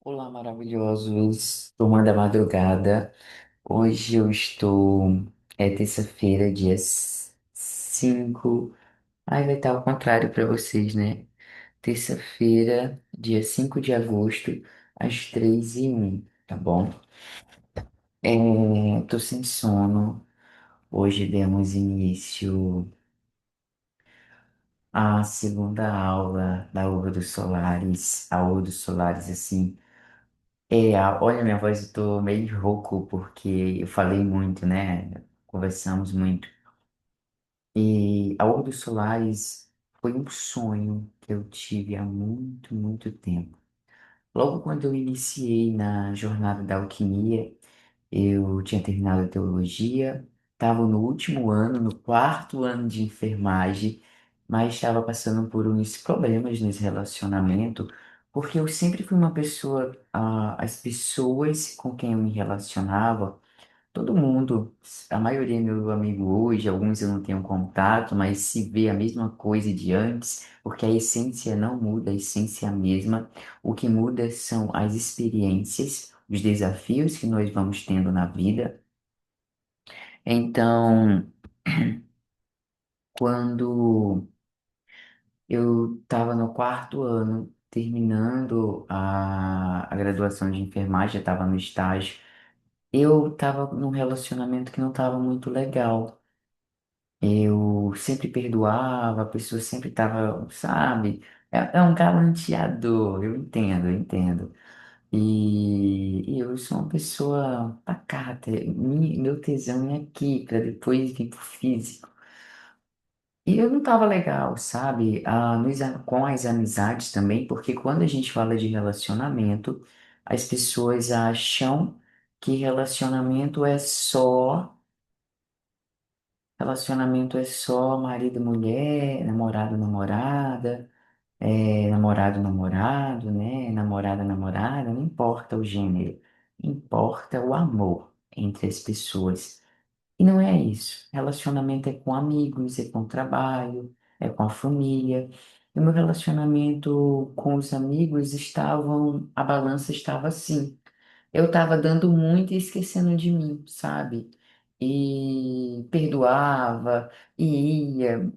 Olá, maravilhosos, turma da madrugada. Hoje eu estou. É terça-feira, dia 5. Ai, vai estar ao contrário para vocês, né? Terça-feira, dia 5 de agosto, às 3h01, tá bom? Tô sem sono. Hoje demos início à segunda aula da Urdo Solares. A Urdo Solares, assim. Olha, minha voz, eu tô meio rouco porque eu falei muito, né? Conversamos muito. E a Ordo Solares foi um sonho que eu tive há muito, muito tempo. Logo quando eu iniciei na jornada da alquimia, eu tinha terminado a teologia, estava no último ano, no quarto ano de enfermagem, mas estava passando por uns problemas nesse relacionamento, porque eu sempre fui uma pessoa, as pessoas com quem eu me relacionava, todo mundo, a maioria é meu amigo hoje, alguns eu não tenho contato, mas se vê a mesma coisa de antes, porque a essência não muda, a essência é a mesma. O que muda são as experiências, os desafios que nós vamos tendo na vida. Então, quando eu estava no quarto ano, terminando a graduação de enfermagem, estava no estágio, eu estava num relacionamento que não estava muito legal. Eu sempre perdoava, a pessoa sempre estava, sabe? É um galanteador, eu entendo, eu entendo. E eu sou uma pessoa pacata, meu tesão é aqui, para depois vir pro físico. E eu não tava legal, sabe? Com as amizades também, porque quando a gente fala de relacionamento, as pessoas acham que relacionamento é só marido, mulher, namorado, namorada, namorado, namorado, né? Namorada, namorada, não importa o gênero, importa o amor entre as pessoas. E não é isso. Relacionamento é com amigos, é com o trabalho, é com a família. E o meu relacionamento com os amigos a balança estava assim. Eu estava dando muito e esquecendo de mim, sabe? E perdoava, e ia.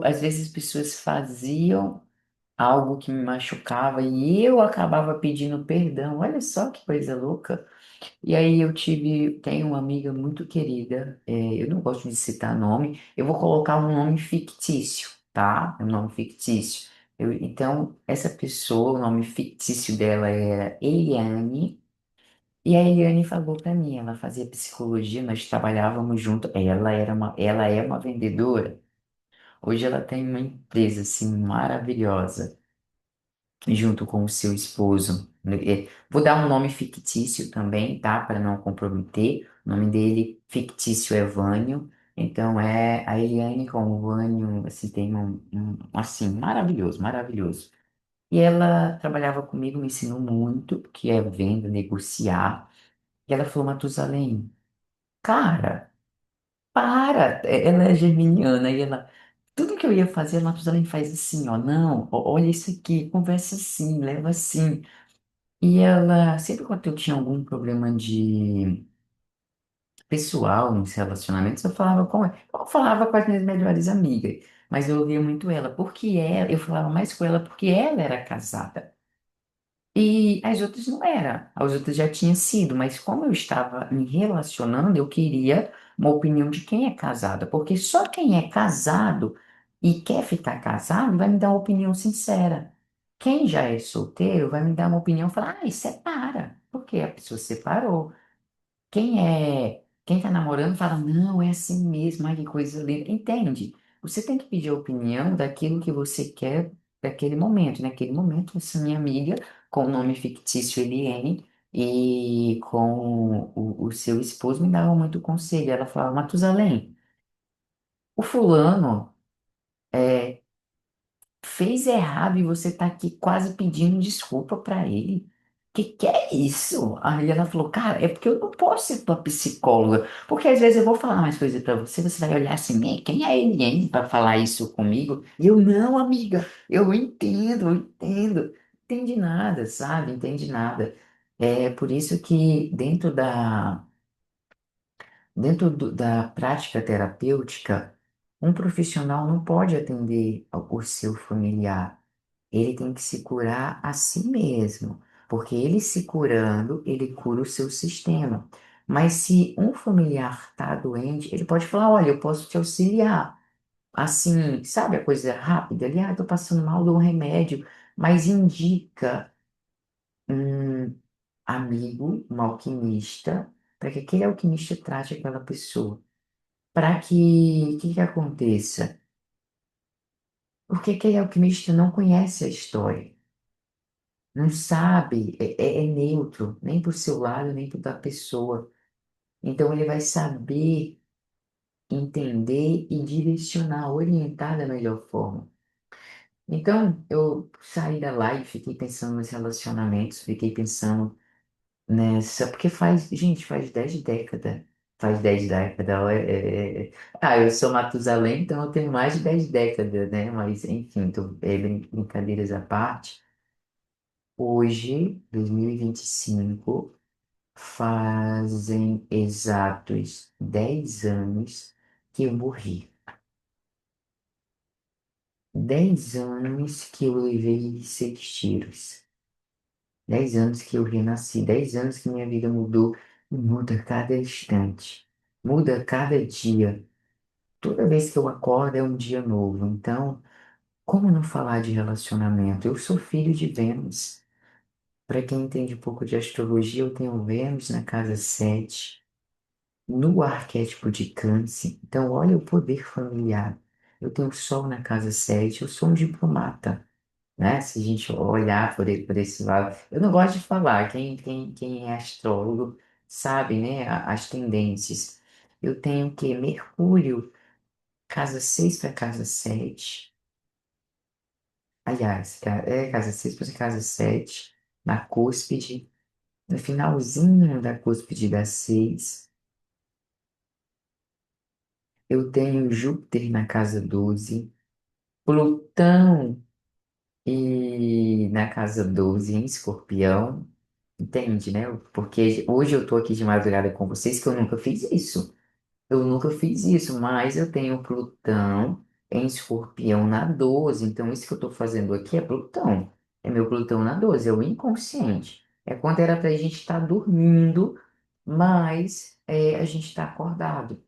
Às vezes, as pessoas faziam algo que me machucava e eu acabava pedindo perdão. Olha só que coisa louca. E aí tenho uma amiga muito querida, eu não gosto de citar nome, eu vou colocar um nome fictício, tá? É um nome fictício. Então, essa pessoa, o nome fictício dela era Eliane, e a Eliane falou para mim, ela fazia psicologia, nós trabalhávamos junto, ela é uma vendedora, hoje ela tem uma empresa, assim, maravilhosa, junto com o seu esposo. Vou dar um nome fictício também, tá? Para não comprometer. O nome dele fictício é Vânio. Então é a Eliane com o Vânio, assim, tem assim, maravilhoso, maravilhoso. E ela trabalhava comigo, me ensinou muito, que é venda, negociar. E ela falou, Matusalém, cara, para! Ela é geminiana e ela. Tudo que eu ia fazer, a Matusalém faz assim, ó. Não, olha isso aqui, conversa assim, leva assim. E ela, sempre quando eu tinha algum problema de pessoal nos relacionamentos, eu falava com ela. Eu falava com as minhas melhores amigas, mas eu ouvia muito ela, porque eu falava mais com ela porque ela era casada. E as outras não eram. As outras já tinham sido, mas como eu estava me relacionando, eu queria uma opinião de quem é casada, porque só quem é casado e quer ficar casado vai me dar uma opinião sincera. Quem já é solteiro vai me dar uma opinião e falar, e separa, porque a pessoa separou. Quem tá namorando fala, não, é assim mesmo, ai que coisa linda. Entende? Você tem que pedir a opinião daquilo que você quer daquele momento. Naquele momento, essa minha amiga, com o nome fictício Eliane, e com o seu esposo, me dava muito conselho. Ela falava, Matusalém, o fulano fez errado e você tá aqui quase pedindo desculpa pra ele. Que é isso? Aí ela falou, cara, é porque eu não posso ser tua psicóloga, porque às vezes eu vou falar mais coisa pra você, você vai olhar assim, quem é ele, hein, pra falar isso comigo? E eu, não, amiga, eu entendo, eu entendo. entende nada, sabe? Entende nada. É por isso que da prática terapêutica, um profissional não pode atender o seu familiar. Ele tem que se curar a si mesmo, porque ele se curando, ele cura o seu sistema. Mas se um familiar está doente, ele pode falar: olha, eu posso te auxiliar. Assim, sabe a coisa rápida ali? Ah, estou passando mal, dou um remédio, mas indica um amigo, um alquimista, para que aquele alquimista trate aquela pessoa. Para que aconteça? Porque aquele alquimista não conhece a história, não sabe, é neutro, nem para o seu lado, nem para o da pessoa. Então ele vai saber entender e direcionar, orientar da melhor forma. Então eu saí da live, fiquei pensando nos relacionamentos, fiquei pensando nessa, porque gente, faz 10 décadas. Faz 10 décadas. Ah, eu sou Matusalém, então eu tenho mais de 10 décadas, né? Mas, enfim, brincadeiras à parte. Hoje, 2025, fazem exatos 10 anos que eu morri. 10 anos que eu levei 6 tiros. 10 anos que eu renasci, 10 anos que minha vida mudou e muda a cada instante, muda a cada dia. Toda vez que eu acordo é um dia novo. Então, como não falar de relacionamento? Eu sou filho de Vênus. Para quem entende um pouco de astrologia, eu tenho Vênus na casa 7 no arquétipo de Câncer. Então, olha o poder familiar. Eu tenho Sol na casa 7. Eu sou um diplomata, né? Se a gente olhar por esse lado. Eu não gosto de falar, quem é astrólogo sabe, né, as tendências. Eu tenho que Mercúrio, casa 6 para casa 7. Aliás, casa 6 para casa 7 na cúspide, no finalzinho da cúspide da 6. Eu tenho Júpiter na casa 12, Plutão na casa 12 em Escorpião. Entende, né? Porque hoje eu tô aqui de madrugada com vocês que eu nunca fiz isso. Eu nunca fiz isso, mas eu tenho Plutão em Escorpião na 12. Então isso que eu tô fazendo aqui é Plutão. É meu Plutão na 12, é o inconsciente. É quando era pra gente estar dormindo, mas a gente está acordado.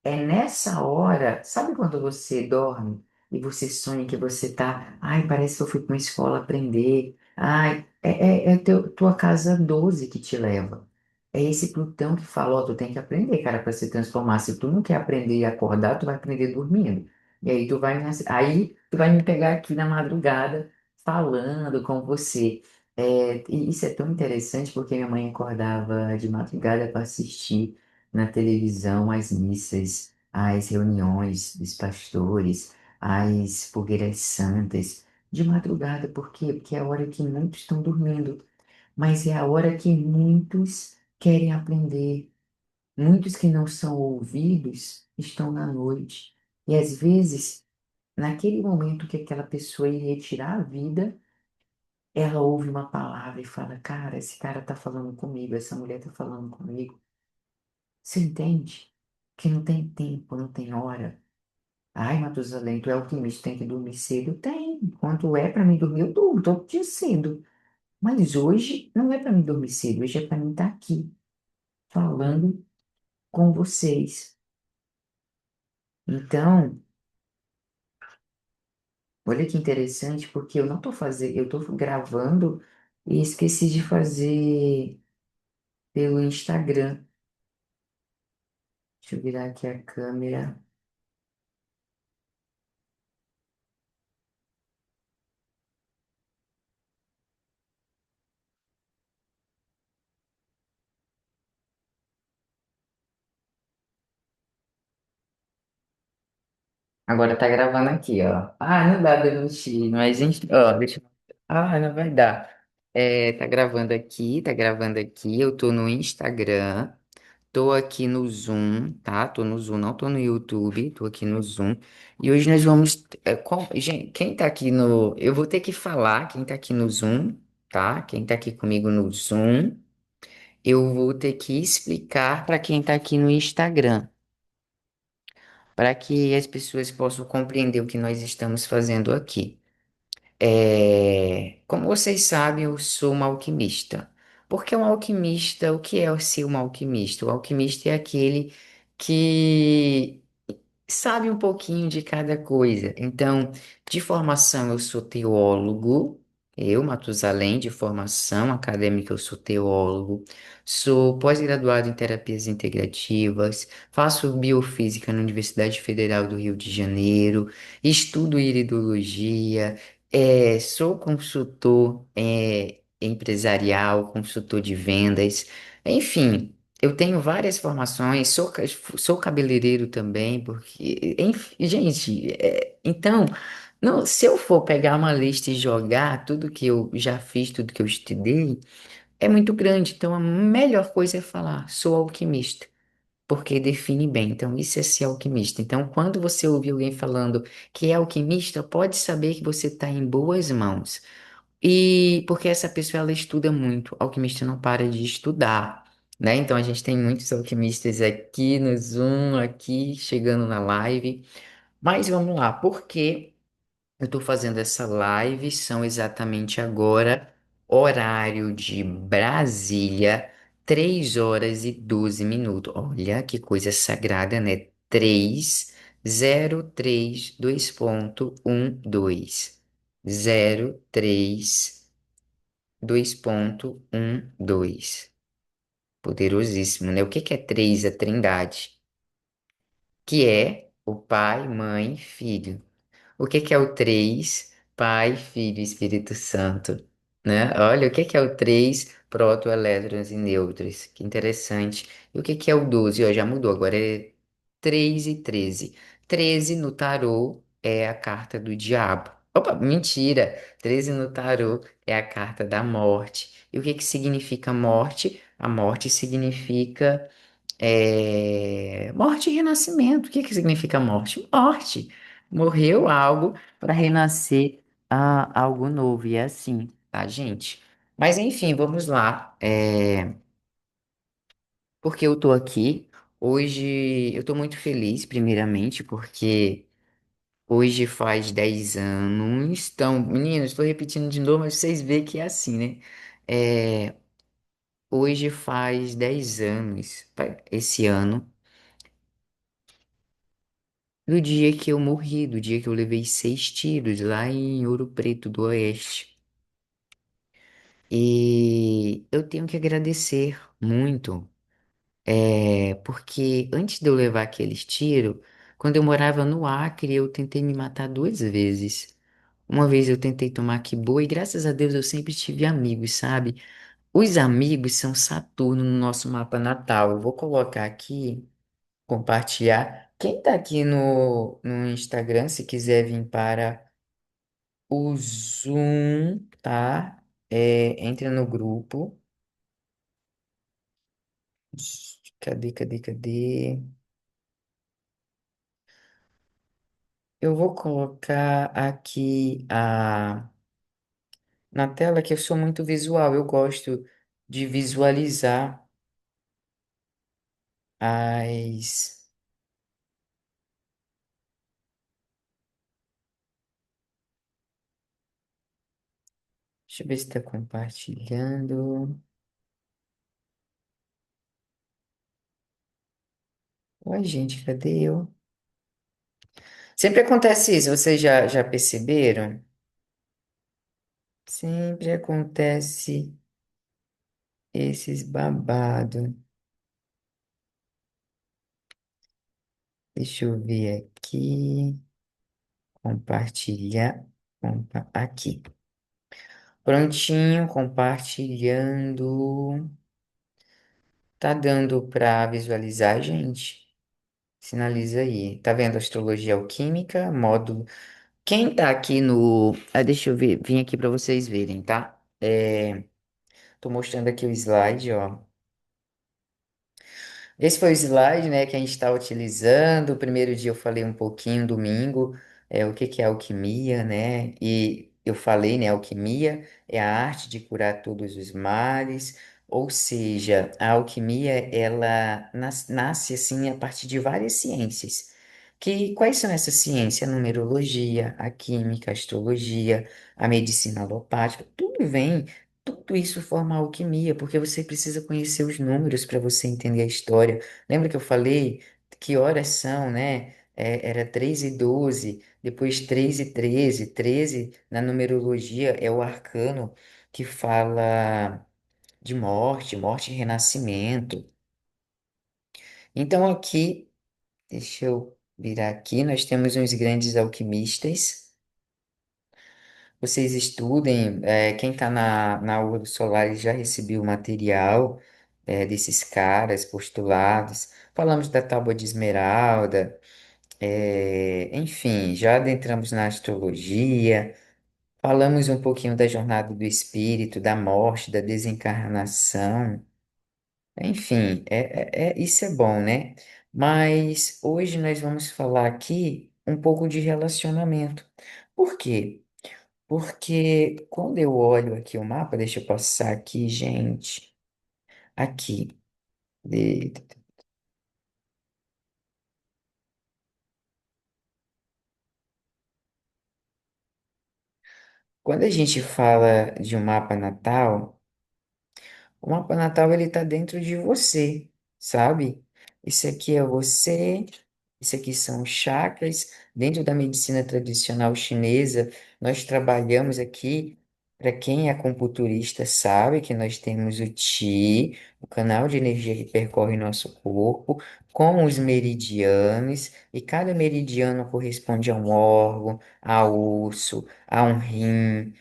É nessa hora, sabe quando você dorme e você sonha que você tá, ai, parece que eu fui para uma escola aprender. Ai, tua casa 12 que te leva. É esse Plutão que fala, ó, tu tem que aprender, cara, para se transformar. Se tu não quer aprender e acordar, tu vai aprender dormindo. E aí tu vai me pegar aqui na madrugada falando com você. E isso é tão interessante porque minha mãe acordava de madrugada para assistir na televisão as missas, as reuniões dos pastores, as fogueiras santas, de madrugada. Por quê? Porque é a hora que muitos estão dormindo, mas é a hora que muitos querem aprender. Muitos que não são ouvidos estão na noite. E às vezes, naquele momento que aquela pessoa iria tirar a vida, ela ouve uma palavra e fala: cara, esse cara está falando comigo, essa mulher está falando comigo. Você entende? Que não tem tempo, não tem hora. Ai, Matusalém, tu é alquimista, tem que dormir cedo? Tem. Quando é para mim dormir, eu durmo todo dia cedo. Mas hoje não é para mim dormir cedo, hoje é para mim estar aqui, falando com vocês. Então, olha que interessante, porque eu não estou fazendo, eu estou gravando e esqueci de fazer pelo Instagram. Deixa eu virar aqui a câmera. Agora tá gravando aqui, ó. Ah, não dá dando X, mas gente, ó, deixa eu. Ah, não vai dar. Tá gravando aqui, tá gravando aqui. Eu tô no Instagram, Tô aqui no Zoom, tá? Tô no Zoom, não tô no YouTube, tô aqui no Zoom. E hoje nós vamos. Gente, quem tá aqui no. Eu vou ter que falar, quem tá aqui no Zoom, tá? Quem tá aqui comigo no Zoom, eu vou ter que explicar para quem tá aqui no Instagram, para que as pessoas possam compreender o que nós estamos fazendo aqui. Como vocês sabem, eu sou uma alquimista. Porque um alquimista, o que é ser um alquimista? O alquimista é aquele que sabe um pouquinho de cada coisa. Então, de formação, eu sou teólogo. Eu, Matusalém, de formação acadêmica, eu sou teólogo. Sou pós-graduado em terapias integrativas. Faço biofísica na Universidade Federal do Rio de Janeiro. Estudo iridologia. Sou consultor, empresarial, consultor de vendas. Enfim. Eu tenho várias formações, sou cabeleireiro também, porque, enfim, gente, então, não, se eu for pegar uma lista e jogar tudo que eu já fiz, tudo que eu estudei, é muito grande. Então, a melhor coisa é falar, sou alquimista, porque define bem. Então, isso é ser alquimista. Então, quando você ouvir alguém falando que é alquimista, pode saber que você está em boas mãos. E porque essa pessoa ela estuda muito, alquimista não para de estudar, né? Então a gente tem muitos alquimistas aqui no Zoom, aqui chegando na live. Mas vamos lá, por que eu estou fazendo essa live? São exatamente agora, horário de Brasília, 3 horas e 12 minutos. Olha que coisa sagrada, né? 3:03 2.12 2.12. Poderosíssimo, né? O que que é três? A trindade, que é o Pai, Mãe, Filho. O que que é o três? Pai, Filho e Espírito Santo, né? Olha, o que que é o três? Protoelétrons e nêutrons. Que interessante. E o que que é o 12? Ó, já mudou, agora é 3 e 13. 13 no tarô é a carta do diabo. Opa, mentira! 13 no tarô é a carta da morte. E o que que significa morte? A morte significa morte e renascimento. O que que significa morte? Morte. Morreu algo para renascer algo novo. E é assim, tá, gente? Mas enfim, vamos lá. Porque eu tô aqui. Hoje eu tô muito feliz, primeiramente, porque hoje faz 10 anos. Então, meninos, estou repetindo de novo, mas vocês veem que é assim, né? É, hoje faz 10 anos, esse ano. Do dia que eu morri, do dia que eu levei 6 tiros lá em Ouro Preto do Oeste. E eu tenho que agradecer muito, porque antes de eu levar aqueles tiros, quando eu morava no Acre, eu tentei me matar 2 vezes. Uma vez eu tentei tomar Kibô e graças a Deus eu sempre tive amigos, sabe? Os amigos são Saturno no nosso mapa natal. Eu vou colocar aqui, compartilhar. Quem tá aqui no Instagram, se quiser vir para o Zoom, tá? Entra no grupo. Cadê? Eu vou colocar aqui na tela que eu sou muito visual. Eu gosto de visualizar as. Deixa eu ver se está compartilhando. Uai, gente, cadê eu? Sempre acontece isso, vocês já perceberam? Sempre acontece esses babados. Deixa eu ver aqui. Compartilhar. Aqui. Prontinho, compartilhando. Tá dando para visualizar, gente? Sinaliza aí. Tá vendo astrologia alquímica, módulo. Quem tá aqui no. Deixa eu ver, vim aqui para vocês verem, tá? Tô mostrando aqui o slide, ó. Esse foi o slide, né, que a gente está utilizando. O primeiro dia eu falei um pouquinho, domingo, o que que é alquimia, né? E eu falei, né, alquimia é a arte de curar todos os males. Ou seja, a alquimia, ela nasce assim a partir de várias ciências. Quais são essas ciências? A numerologia, a química, a astrologia, a medicina alopática, tudo isso forma alquimia, porque você precisa conhecer os números para você entender a história. Lembra que eu falei que horas são, né? Era 3 e 12, depois 3 e 13. 13 na numerologia é o arcano que fala de morte, morte e renascimento. Então aqui, deixa eu virar aqui, nós temos uns grandes alquimistas. Vocês estudem, quem está na aula do Solar já recebeu o material desses caras postulados. Falamos da Tábua de Esmeralda, enfim, já adentramos na astrologia, falamos um pouquinho da jornada do espírito, da morte, da desencarnação. Enfim, isso é bom, né? Mas hoje nós vamos falar aqui um pouco de relacionamento. Por quê? Porque quando eu olho aqui o mapa, deixa eu passar aqui, gente. Aqui. de- Quando a gente fala de um mapa natal, o mapa natal ele está dentro de você, sabe? Isso aqui é você, isso aqui são os chakras. Dentro da medicina tradicional chinesa, nós trabalhamos aqui, para quem é acupunturista sabe que nós temos o Qi, o canal de energia que percorre nosso corpo, com os meridianos, e cada meridiano corresponde a um órgão, a osso, a um rim.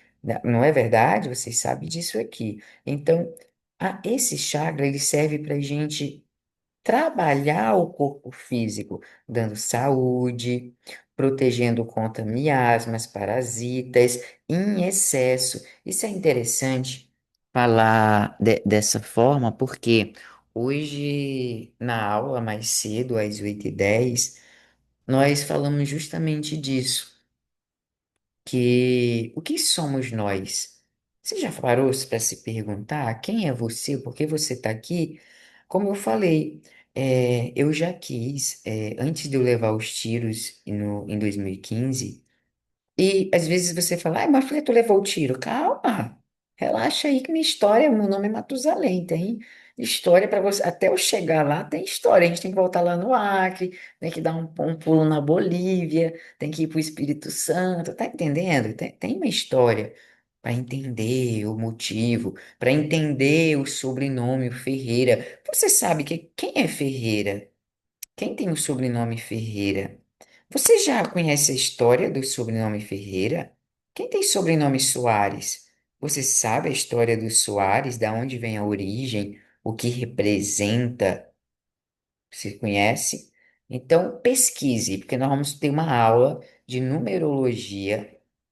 Não é verdade? Vocês sabem disso aqui. Então, esse chakra ele serve para a gente trabalhar o corpo físico, dando saúde, protegendo contra miasmas, parasitas em excesso. Isso é interessante falar dessa forma, porque hoje, na aula mais cedo, às 8h10, nós falamos justamente disso que o que somos nós? Você já parou para se perguntar quem é você? Por que você está aqui? Como eu falei, eu já quis, antes de eu levar os tiros em 2015, e às vezes você fala, ai, mas tu levou o tiro. Calma, relaxa aí que minha história, meu nome é Matusalém, tem história para você. Até eu chegar lá, tem história. A gente tem que voltar lá no Acre, tem que dar um pulo na Bolívia, tem que ir para o Espírito Santo, tá entendendo? Tem uma história para entender o motivo, para entender o sobrenome, o Ferreira. Você sabe que quem é Ferreira? Quem tem o sobrenome Ferreira? Você já conhece a história do sobrenome Ferreira? Quem tem sobrenome Soares? Você sabe a história do Soares, da onde vem a origem, o que representa? Você conhece? Então pesquise, porque nós vamos ter uma aula de numerologia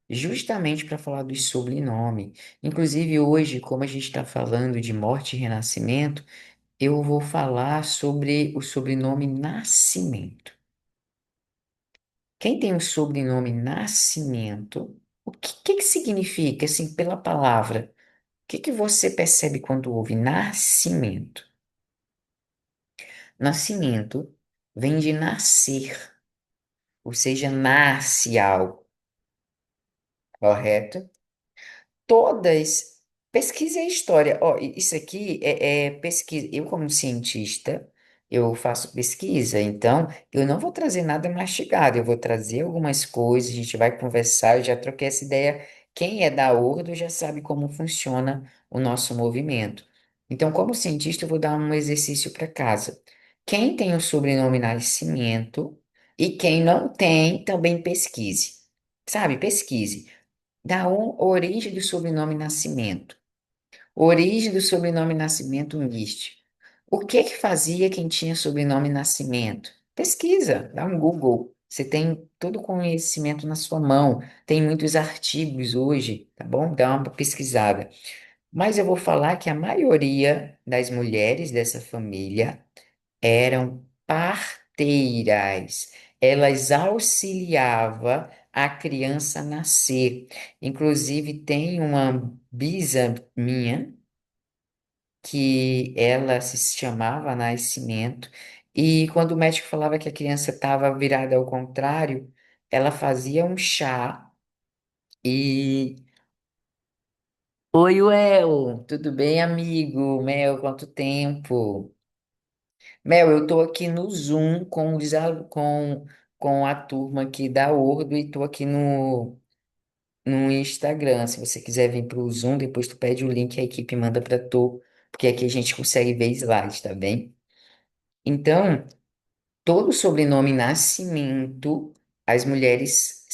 justamente para falar do sobrenome. Inclusive hoje, como a gente está falando de morte e renascimento, eu vou falar sobre o sobrenome Nascimento. Quem tem o sobrenome Nascimento, o que que significa, assim, pela palavra? O que que você percebe quando ouve nascimento? Nascimento vem de nascer, ou seja, nasce algo, correto? Todas. Pesquise a história. Ó, isso aqui é pesquisa. Eu, como cientista, eu faço pesquisa, então eu não vou trazer nada mastigado, eu vou trazer algumas coisas, a gente vai conversar, eu já troquei essa ideia. Quem é da Ordo já sabe como funciona o nosso movimento. Então, como cientista, eu vou dar um exercício para casa. Quem tem o sobrenome Nascimento e quem não tem, também pesquise. Sabe, pesquise. Origem do sobrenome Nascimento. Origem do sobrenome Nascimento místico. O que que fazia quem tinha sobrenome Nascimento? Pesquisa, dá um Google. Você tem todo o conhecimento na sua mão. Tem muitos artigos hoje, tá bom? Dá uma pesquisada. Mas eu vou falar que a maioria das mulheres dessa família eram parteiras. Elas auxiliavam a criança a nascer. Inclusive, tem uma bisa minha que ela se chamava Nascimento, e quando o médico falava que a criança estava virada ao contrário, ela fazia um chá e. Oi, Well, tudo bem, amigo? Mel, quanto tempo? Mel, eu tô aqui no Zoom com a turma aqui da Ordo e tô aqui no Instagram. Se você quiser vir pro Zoom, depois tu pede o link, a equipe manda pra tu, porque aqui a gente consegue ver slides, tá bem? Então, todo sobrenome Nascimento, as mulheres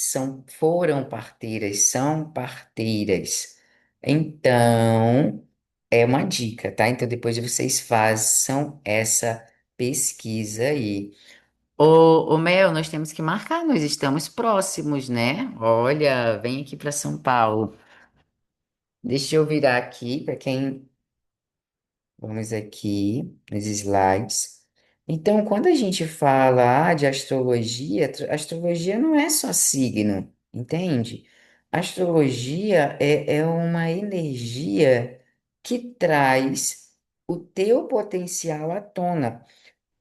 foram parteiras, são parteiras. Então, é uma dica, tá? Então, depois vocês façam essa pesquisa aí. Ô, Mel, nós temos que marcar, nós estamos próximos, né? Olha, vem aqui para São Paulo. Deixa eu virar aqui para quem. Vamos aqui nos slides. Então, quando a gente fala de astrologia, astrologia não é só signo, entende? Astrologia é uma energia que traz o teu potencial à tona.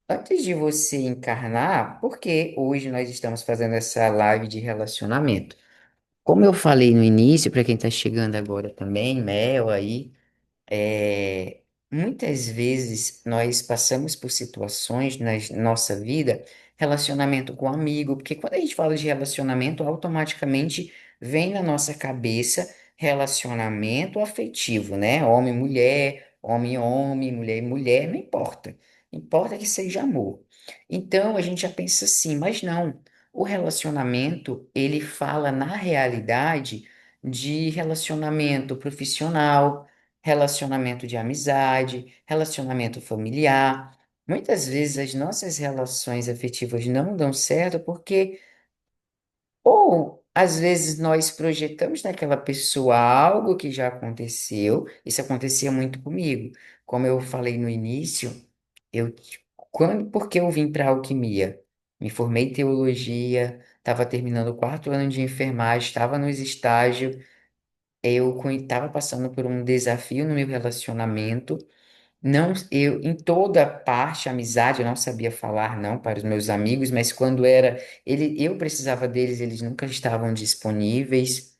Antes de você encarnar, porque hoje nós estamos fazendo essa live de relacionamento. Como eu falei no início, para quem está chegando agora também, Mel aí. É, muitas vezes nós passamos por situações na nossa vida, relacionamento com amigo, porque quando a gente fala de relacionamento, automaticamente vem na nossa cabeça relacionamento afetivo, né? Homem, mulher e mulher, não importa. Importa que seja amor. Então a gente já pensa assim, mas não. O relacionamento, ele fala na realidade de relacionamento profissional, relacionamento de amizade, relacionamento familiar. Muitas vezes as nossas relações afetivas não dão certo porque, ou às vezes nós projetamos naquela pessoa algo que já aconteceu. Isso acontecia muito comigo. Como eu falei no início, eu porque eu vim para a alquimia? Me formei em teologia, estava terminando o quarto ano de enfermagem, estava nos estágios, eu estava passando por um desafio no meu relacionamento. Não, eu em toda parte, amizade, eu não sabia falar não para os meus amigos, mas quando eu precisava deles, eles nunca estavam disponíveis.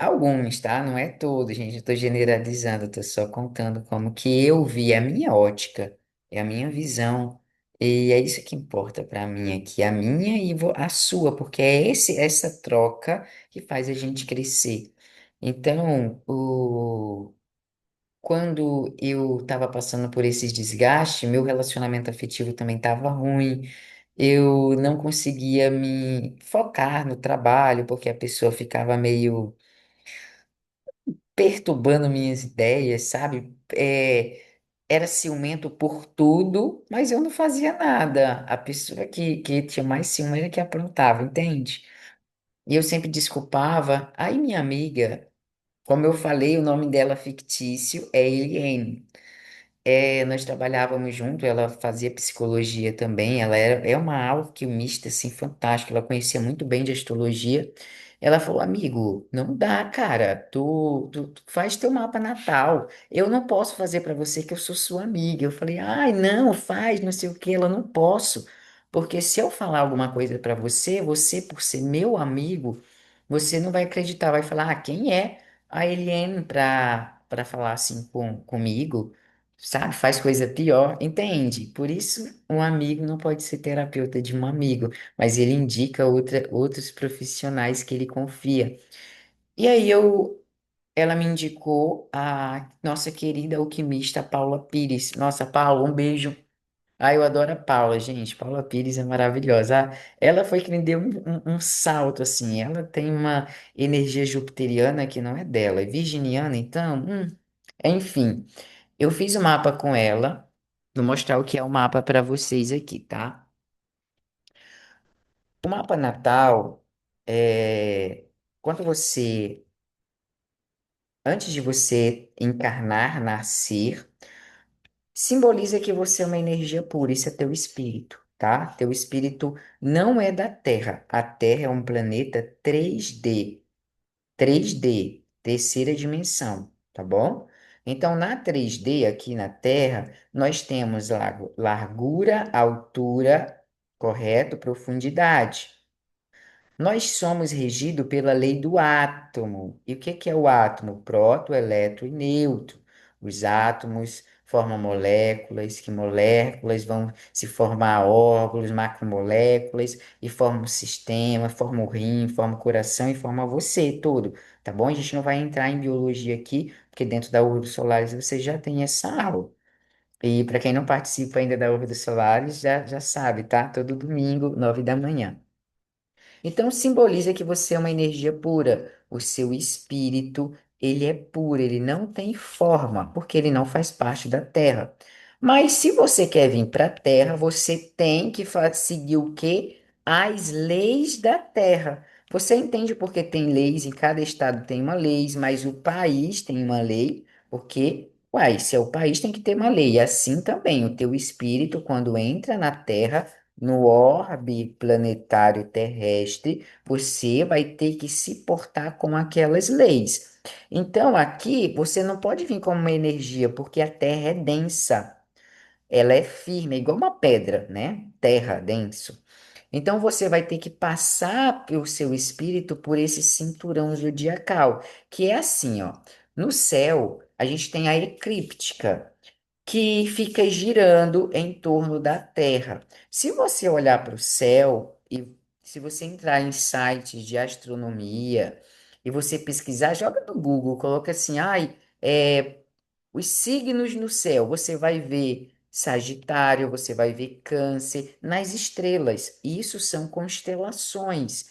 Alguns, tá? Não é todos, gente. Eu estou generalizando, estou só contando como que eu vi a minha ótica, é a minha visão. E é isso que importa para mim aqui, a minha e a sua, porque é essa troca que faz a gente crescer. Então, quando eu estava passando por esses desgastes, meu relacionamento afetivo também estava ruim. Eu não conseguia me focar no trabalho, porque a pessoa ficava meio perturbando minhas ideias, sabe? Era ciumento por tudo, mas eu não fazia nada. A pessoa que tinha mais ciúme era que aprontava, entende? E eu sempre desculpava. Aí minha amiga, como eu falei, o nome dela fictício é Eliane. Nós trabalhávamos junto, ela fazia psicologia também, é uma alquimista, assim, fantástica, ela conhecia muito bem de astrologia. Ela falou, amigo, não dá, cara, tu faz teu mapa natal, eu não posso fazer para você que eu sou sua amiga. Eu falei, ai, não, faz, não sei o que, ela não posso, porque se eu falar alguma coisa para você, você, por ser meu amigo, você não vai acreditar, vai falar, ah, quem é a Eliane para falar assim comigo? Sabe? Faz coisa pior, entende? Por isso, um amigo não pode ser terapeuta de um amigo, mas ele indica outros profissionais que ele confia. E aí ela me indicou a nossa querida alquimista Paula Pires. Nossa, Paula, um beijo. Ah, eu adoro a Paula, gente. Paula Pires é maravilhosa. Ela foi que me deu um salto, assim. Ela tem uma energia jupiteriana que não é dela, é virginiana, então, enfim. Eu fiz o mapa com ela. Vou mostrar o que é o mapa para vocês aqui, tá? O mapa natal é quando antes de você encarnar, nascer, Simboliza que você é uma energia pura, isso é teu espírito, tá? Teu espírito não é da Terra. A Terra é um planeta 3D. 3D, terceira dimensão, tá bom? Então, na 3D, aqui na Terra, nós temos largura, altura, correto? Profundidade. Nós somos regidos pela lei do átomo. E o que que é o átomo? Próton, elétron e nêutron. Os átomos formam moléculas, que moléculas vão se formar órgãos, macromoléculas, e formam um sistema, formam o rim, formam o coração e formam você todo, tá bom? A gente não vai entrar em biologia aqui, porque dentro da Urbe Solaris você já tem essa aula. E para quem não participa ainda da Urbe Solaris, já sabe, tá? Todo domingo, 9 da manhã. Então simboliza que você é uma energia pura. O seu espírito, ele é puro, ele não tem forma, porque ele não faz parte da Terra. Mas se você quer vir para a Terra, você tem que seguir o quê? As leis da Terra. Você entende porque tem leis, em cada estado tem uma lei, mas o país tem uma lei, porque, uai, se é o país, tem que ter uma lei. E assim também, o teu espírito, quando entra na Terra, no orbe planetário terrestre, você vai ter que se portar com aquelas leis. Então, aqui, você não pode vir como uma energia, porque a Terra é densa, ela é firme, é igual uma pedra, né? Terra, denso. Então, você vai ter que passar o seu espírito por esse cinturão zodiacal, que é assim, ó. No céu, a gente tem a eclíptica que fica girando em torno da Terra. Se você olhar para o céu e se você entrar em sites de astronomia e você pesquisar, joga no Google, coloca assim, ai, os signos no céu, você vai ver Sagitário, você vai ver Câncer nas estrelas. Isso são constelações.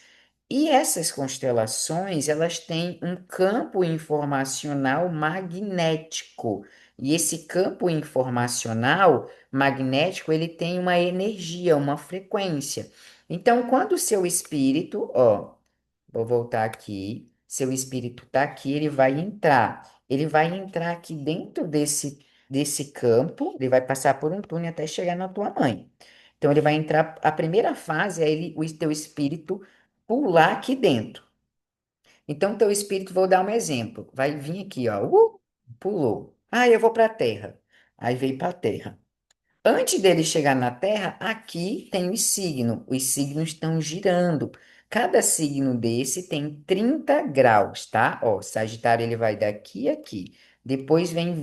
E essas constelações, elas têm um campo informacional magnético. E esse campo informacional magnético, ele tem uma energia, uma frequência. Então, quando o seu espírito, ó, vou voltar aqui. Seu espírito está aqui, ele vai entrar. Ele vai entrar aqui dentro desse campo, ele vai passar por um túnel até chegar na tua mãe. Então, ele vai entrar. A primeira fase é o teu espírito pular aqui dentro. Então, teu espírito, vou dar um exemplo. Vai vir aqui, ó. Pulou. Ah, eu vou para a Terra. Aí veio para a Terra. Antes dele chegar na Terra, aqui tem os signos. Os signos estão girando. Cada signo desse tem 30 graus, tá? Ó, Sagitário ele vai daqui a aqui. Depois vem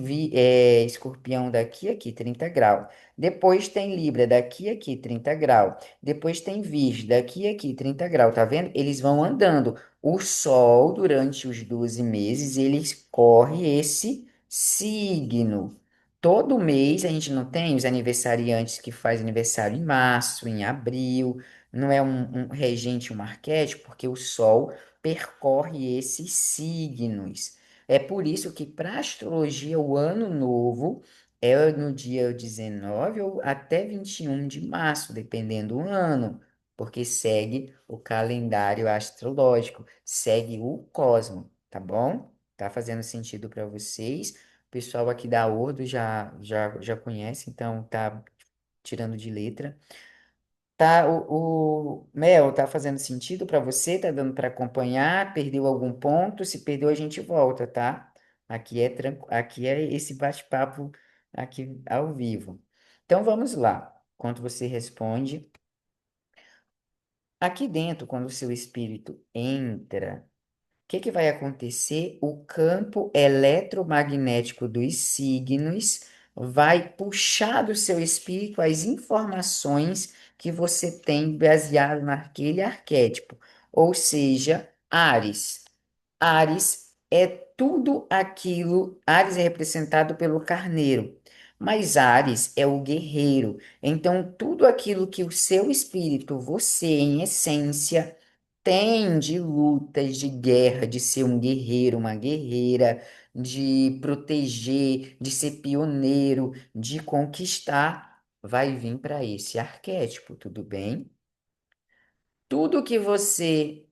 Escorpião daqui a aqui, 30 graus. Depois tem Libra daqui a aqui, 30 graus. Depois tem Virgem daqui a aqui, 30 graus. Tá vendo? Eles vão andando. O Sol, durante os 12 meses, ele corre esse signo. Todo mês a gente não tem os aniversariantes que faz aniversário em março, em abril, não é um regente, um arquétipo, porque o Sol percorre esses signos. É por isso que para a astrologia o ano novo é no dia 19 ou até 21 de março, dependendo do ano, porque segue o calendário astrológico, segue o cosmo, tá bom? Tá fazendo sentido para vocês? O pessoal aqui da Ordo já conhece, então tá tirando de letra. Tá, o Mel, tá fazendo sentido para você? Tá dando para acompanhar? Perdeu algum ponto? Se perdeu, a gente volta, tá? Aqui é esse bate-papo aqui ao vivo. Então vamos lá. Enquanto você responde, aqui dentro, quando o seu espírito entra, que vai acontecer? O campo eletromagnético dos signos vai puxar do seu espírito as informações que você tem baseado naquele arquétipo. Ou seja, Áries. Áries é tudo aquilo. Áries é representado pelo carneiro, mas Áries é o guerreiro. Então, tudo aquilo que o seu espírito, você em essência, tem de lutas, de guerra, de ser um guerreiro, uma guerreira, de proteger, de ser pioneiro, de conquistar, vai vir para esse arquétipo, tudo bem? Tudo que você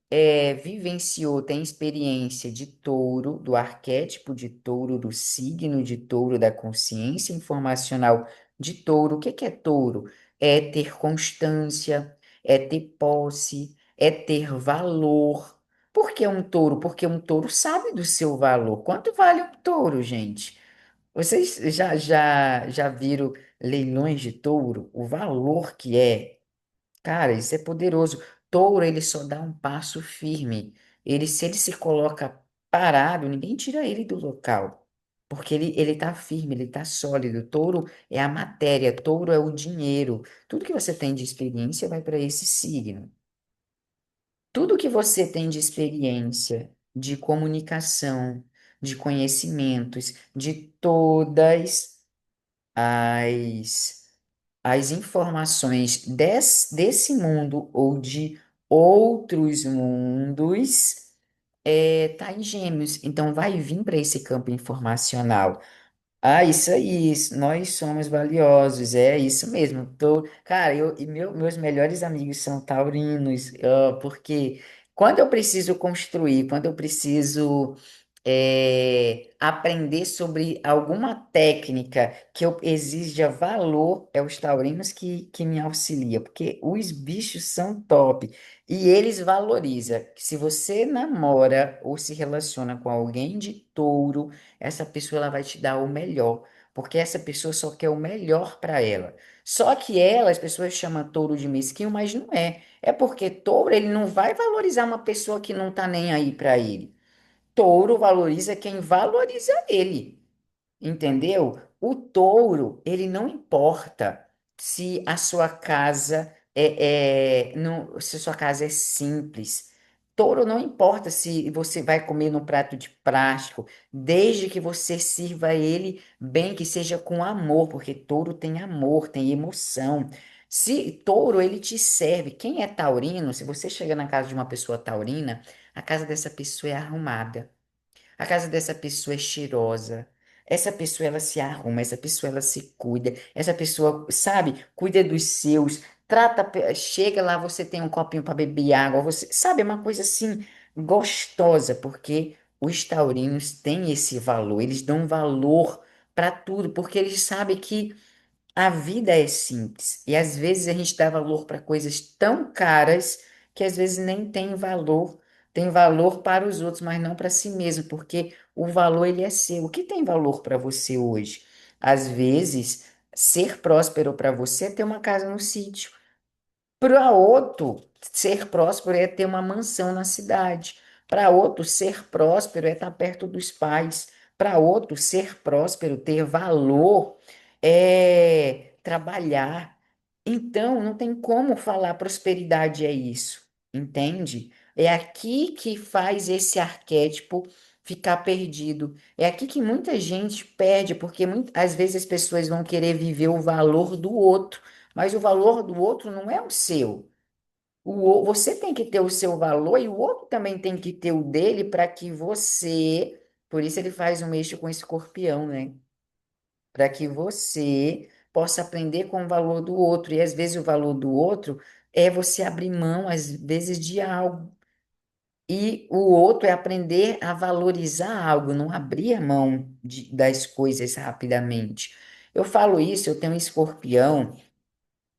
vivenciou, tem experiência de touro, do arquétipo de touro, do signo de touro, da consciência informacional de touro. O que que é touro? É ter constância, é ter posse, é ter valor. Por que um touro? Porque um touro sabe do seu valor. Quanto vale um touro, gente? Vocês já viram leilões de touro? O valor que é. Cara, isso é poderoso. Touro, ele só dá um passo firme. Se ele se coloca parado, ninguém tira ele do local. Porque ele tá firme, ele tá sólido. Touro é a matéria, touro é o dinheiro. Tudo que você tem de experiência vai para esse signo. Tudo que você tem de experiência, de comunicação, de conhecimentos, de todas as as informações desse mundo ou de outros mundos tá em Gêmeos. Então vai vir para esse campo informacional. Ah, isso aí, nós somos valiosos, é isso mesmo. Cara, meus melhores amigos são taurinos, porque quando eu preciso construir, quando eu preciso aprender sobre alguma técnica que eu exija valor, é os taurinos que me auxilia, porque os bichos são top e eles valorizam. Se você namora ou se relaciona com alguém de touro, essa pessoa ela vai te dar o melhor, porque essa pessoa só quer o melhor para ela. Só que ela, as pessoas chamam touro de mesquinho, mas não é. É porque touro ele não vai valorizar uma pessoa que não tá nem aí para ele. Touro valoriza quem valoriza ele. Entendeu? O touro, ele não importa se a sua casa não, se a sua casa é simples. Touro não importa se você vai comer num prato de plástico, desde que você sirva ele bem, que seja com amor, porque touro tem amor, tem emoção. Se touro, ele te serve. Quem é taurino, se você chega na casa de uma pessoa taurina, a casa dessa pessoa é arrumada. A casa dessa pessoa é cheirosa. Essa pessoa ela se arruma, essa pessoa ela se cuida, essa pessoa, sabe, cuida dos seus, chega lá, você tem um copinho para beber água, você, sabe, é uma coisa assim gostosa, porque os taurinos têm esse valor, eles dão valor para tudo, porque eles sabem que a vida é simples e às vezes a gente dá valor para coisas tão caras que às vezes nem tem valor. Tem valor para os outros, mas não para si mesmo, porque o valor ele é seu. O que tem valor para você hoje? Às vezes, ser próspero para você é ter uma casa no sítio. Para outro, ser próspero é ter uma mansão na cidade. Para outro, ser próspero é estar perto dos pais. Para outro, ser próspero, ter valor, é trabalhar. Então, não tem como falar prosperidade é isso, entende? É aqui que faz esse arquétipo ficar perdido. É aqui que muita gente perde, porque às vezes as pessoas vão querer viver o valor do outro. Mas o valor do outro não é o seu. Você tem que ter o seu valor e o outro também tem que ter o dele para que você. Por isso ele faz um eixo com escorpião, né? Para que você possa aprender com o valor do outro. E às vezes o valor do outro é você abrir mão, às vezes, de algo. E o outro é aprender a valorizar algo, não abrir a mão das coisas rapidamente. Eu falo isso, eu tenho um escorpião.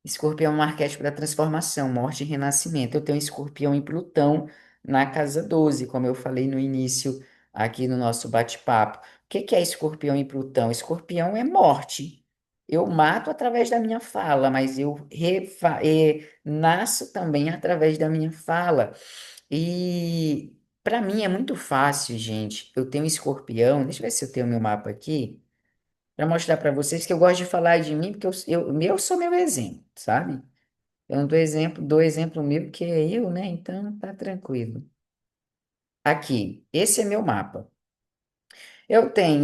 Escorpião é um arquétipo da transformação, morte e renascimento. Eu tenho Escorpião em Plutão na casa 12, como eu falei no início aqui no nosso bate-papo. O que que é Escorpião em Plutão? Escorpião é morte. Eu mato através da minha fala, mas nasço também através da minha fala. E para mim é muito fácil, gente. Eu tenho Escorpião, deixa eu ver se eu tenho meu mapa aqui para mostrar para vocês que eu gosto de falar de mim, porque eu sou meu exemplo, sabe? Eu não dou exemplo meu, que é eu, né? Então tá tranquilo. Aqui, esse é meu mapa. Eu tenho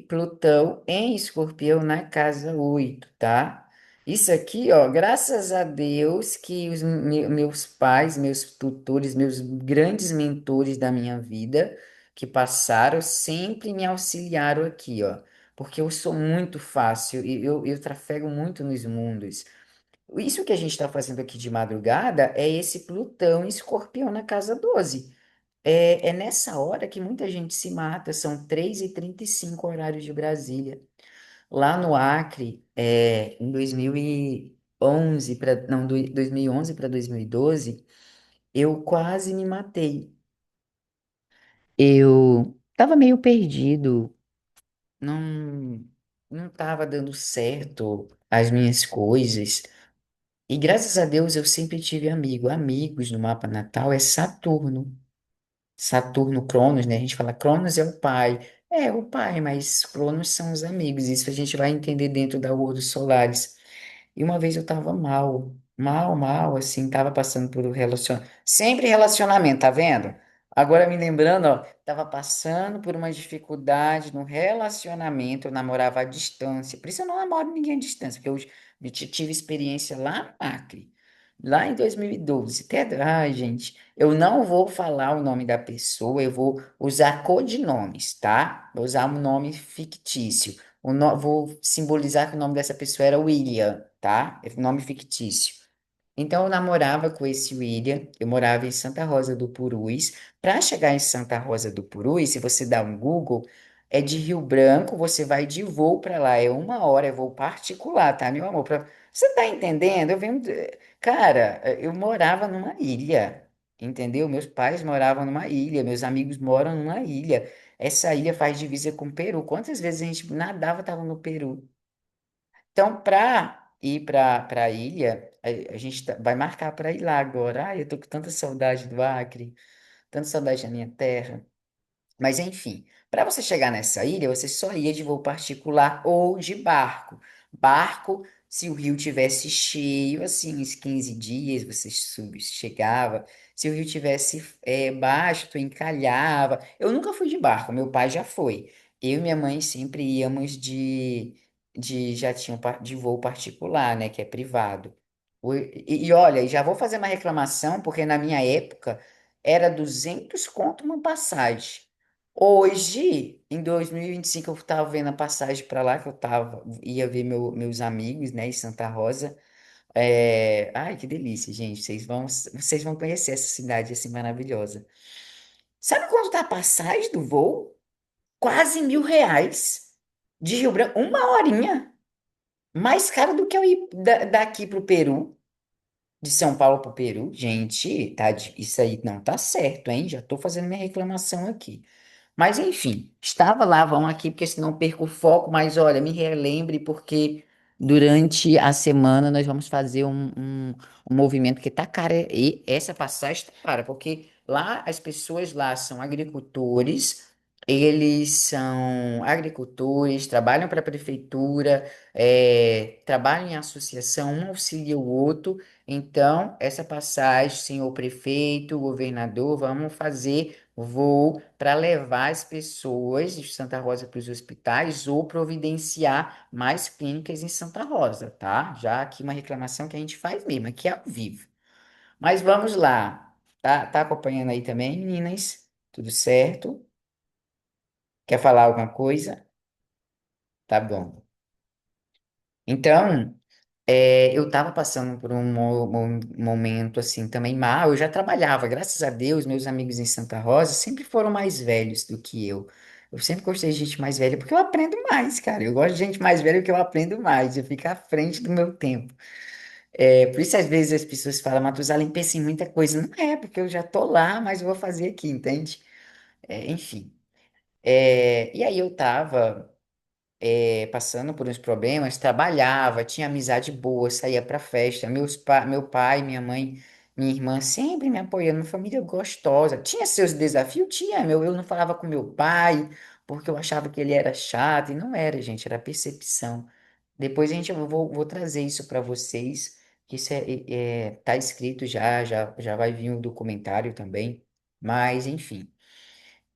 Plutão em Escorpião na casa 8, tá? Isso aqui, ó, graças a Deus que os meus pais, meus tutores, meus grandes mentores da minha vida que passaram sempre me auxiliaram aqui, ó. Porque eu sou muito fácil e eu trafego muito nos mundos. Isso que a gente está fazendo aqui de madrugada é esse Plutão e Escorpião na casa 12. É nessa hora que muita gente se mata, são 3h35 horários de Brasília. Lá no Acre, em 2011 para não, 2011 para 2012, eu quase me matei. Eu estava meio perdido, não não estava dando certo as minhas coisas. E graças a Deus eu sempre tive amigos no mapa natal é Saturno. Saturno, Cronos, né? A gente fala Cronos é o pai. É o pai, mas Cronos são os amigos. Isso a gente vai entender dentro da Ordo Solaris. E uma vez eu tava mal, assim, tava passando por um relacionamento. Sempre relacionamento, tá vendo? Agora me lembrando, ó, tava passando por uma dificuldade no relacionamento, eu namorava à distância. Por isso eu não namoro ninguém à distância, porque eu tive experiência lá no Acre, lá em 2012. Até, ai, gente, eu não vou falar o nome da pessoa, eu vou usar codinomes, tá? Vou usar um nome fictício. Vou simbolizar que o nome dessa pessoa era William, tá? É um nome fictício. Então, eu namorava com esse William, eu morava em Santa Rosa do Purus. Para chegar em Santa Rosa do Purus, se você dá um Google, é de Rio Branco, você vai de voo para lá, é 1 hora, é voo particular, tá, meu amor? Você tá entendendo? Eu venho. Cara, eu morava numa ilha, entendeu? Meus pais moravam numa ilha, meus amigos moram numa ilha. Essa ilha faz divisa com o Peru. Quantas vezes a gente nadava, estava no Peru? Então, para ir para a ilha, a gente vai marcar para ir lá agora. Ai, eu tô com tanta saudade do Acre, tanta saudade da minha terra. Mas enfim, para você chegar nessa ilha, você só ia de voo particular ou de barco. Barco, se o rio tivesse cheio, assim, uns 15 dias, você chegava. Se o rio tivesse baixo, tu encalhava. Eu nunca fui de barco, meu pai já foi. Eu e minha mãe sempre íamos de jatinho de voo particular, né, que é privado. E olha, e já vou fazer uma reclamação, porque na minha época era 200 conto uma passagem. Hoje, em 2025, eu estava vendo a passagem para lá, que ia ver meus amigos, né, em Santa Rosa. Ai, que delícia, gente. Vocês vão conhecer essa cidade assim maravilhosa. Sabe quanto tá a passagem do voo? Quase R$ 1.000. De Rio Branco, 1 horinha. Mais caro do que eu ir daqui para o Peru, de São Paulo para o Peru. Gente, isso aí não tá certo, hein? Já tô fazendo minha reclamação aqui. Mas enfim, estava lá, vamos aqui, porque senão eu perco o foco. Mas olha, me relembre, porque durante a semana nós vamos fazer um movimento que tá cara. E essa passagem tá cara, porque lá as pessoas lá são agricultores, eles são agricultores, trabalham para a prefeitura, trabalham em associação, um auxilia o outro. Então, essa passagem, senhor prefeito, governador, vamos fazer voo para levar as pessoas de Santa Rosa para os hospitais ou providenciar mais clínicas em Santa Rosa, tá? Já aqui uma reclamação que a gente faz mesmo, aqui é ao vivo. Mas vamos lá. Tá acompanhando aí também, meninas? Tudo certo? Quer falar alguma coisa? Tá bom. Então, eu estava passando por um momento assim também mal. Eu já trabalhava, graças a Deus, meus amigos em Santa Rosa sempre foram mais velhos do que eu. Eu sempre gostei de gente mais velha porque eu aprendo mais, cara. Eu gosto de gente mais velha porque eu aprendo mais. Eu fico à frente do meu tempo. Por isso, às vezes, as pessoas falam, Matusalém, pensa em muita coisa. Não é, porque eu já tô lá, mas eu vou fazer aqui, entende? Enfim. E aí eu tava passando por uns problemas, trabalhava, tinha amizade boa, saía pra festa. Meu pai, minha mãe, minha irmã sempre me apoiando, uma família gostosa. Tinha seus desafios? Tinha, eu não falava com meu pai, porque eu achava que ele era chato, e não era, gente, era percepção. Depois eu vou trazer isso para vocês, que isso tá escrito já vai vir um documentário também, mas enfim.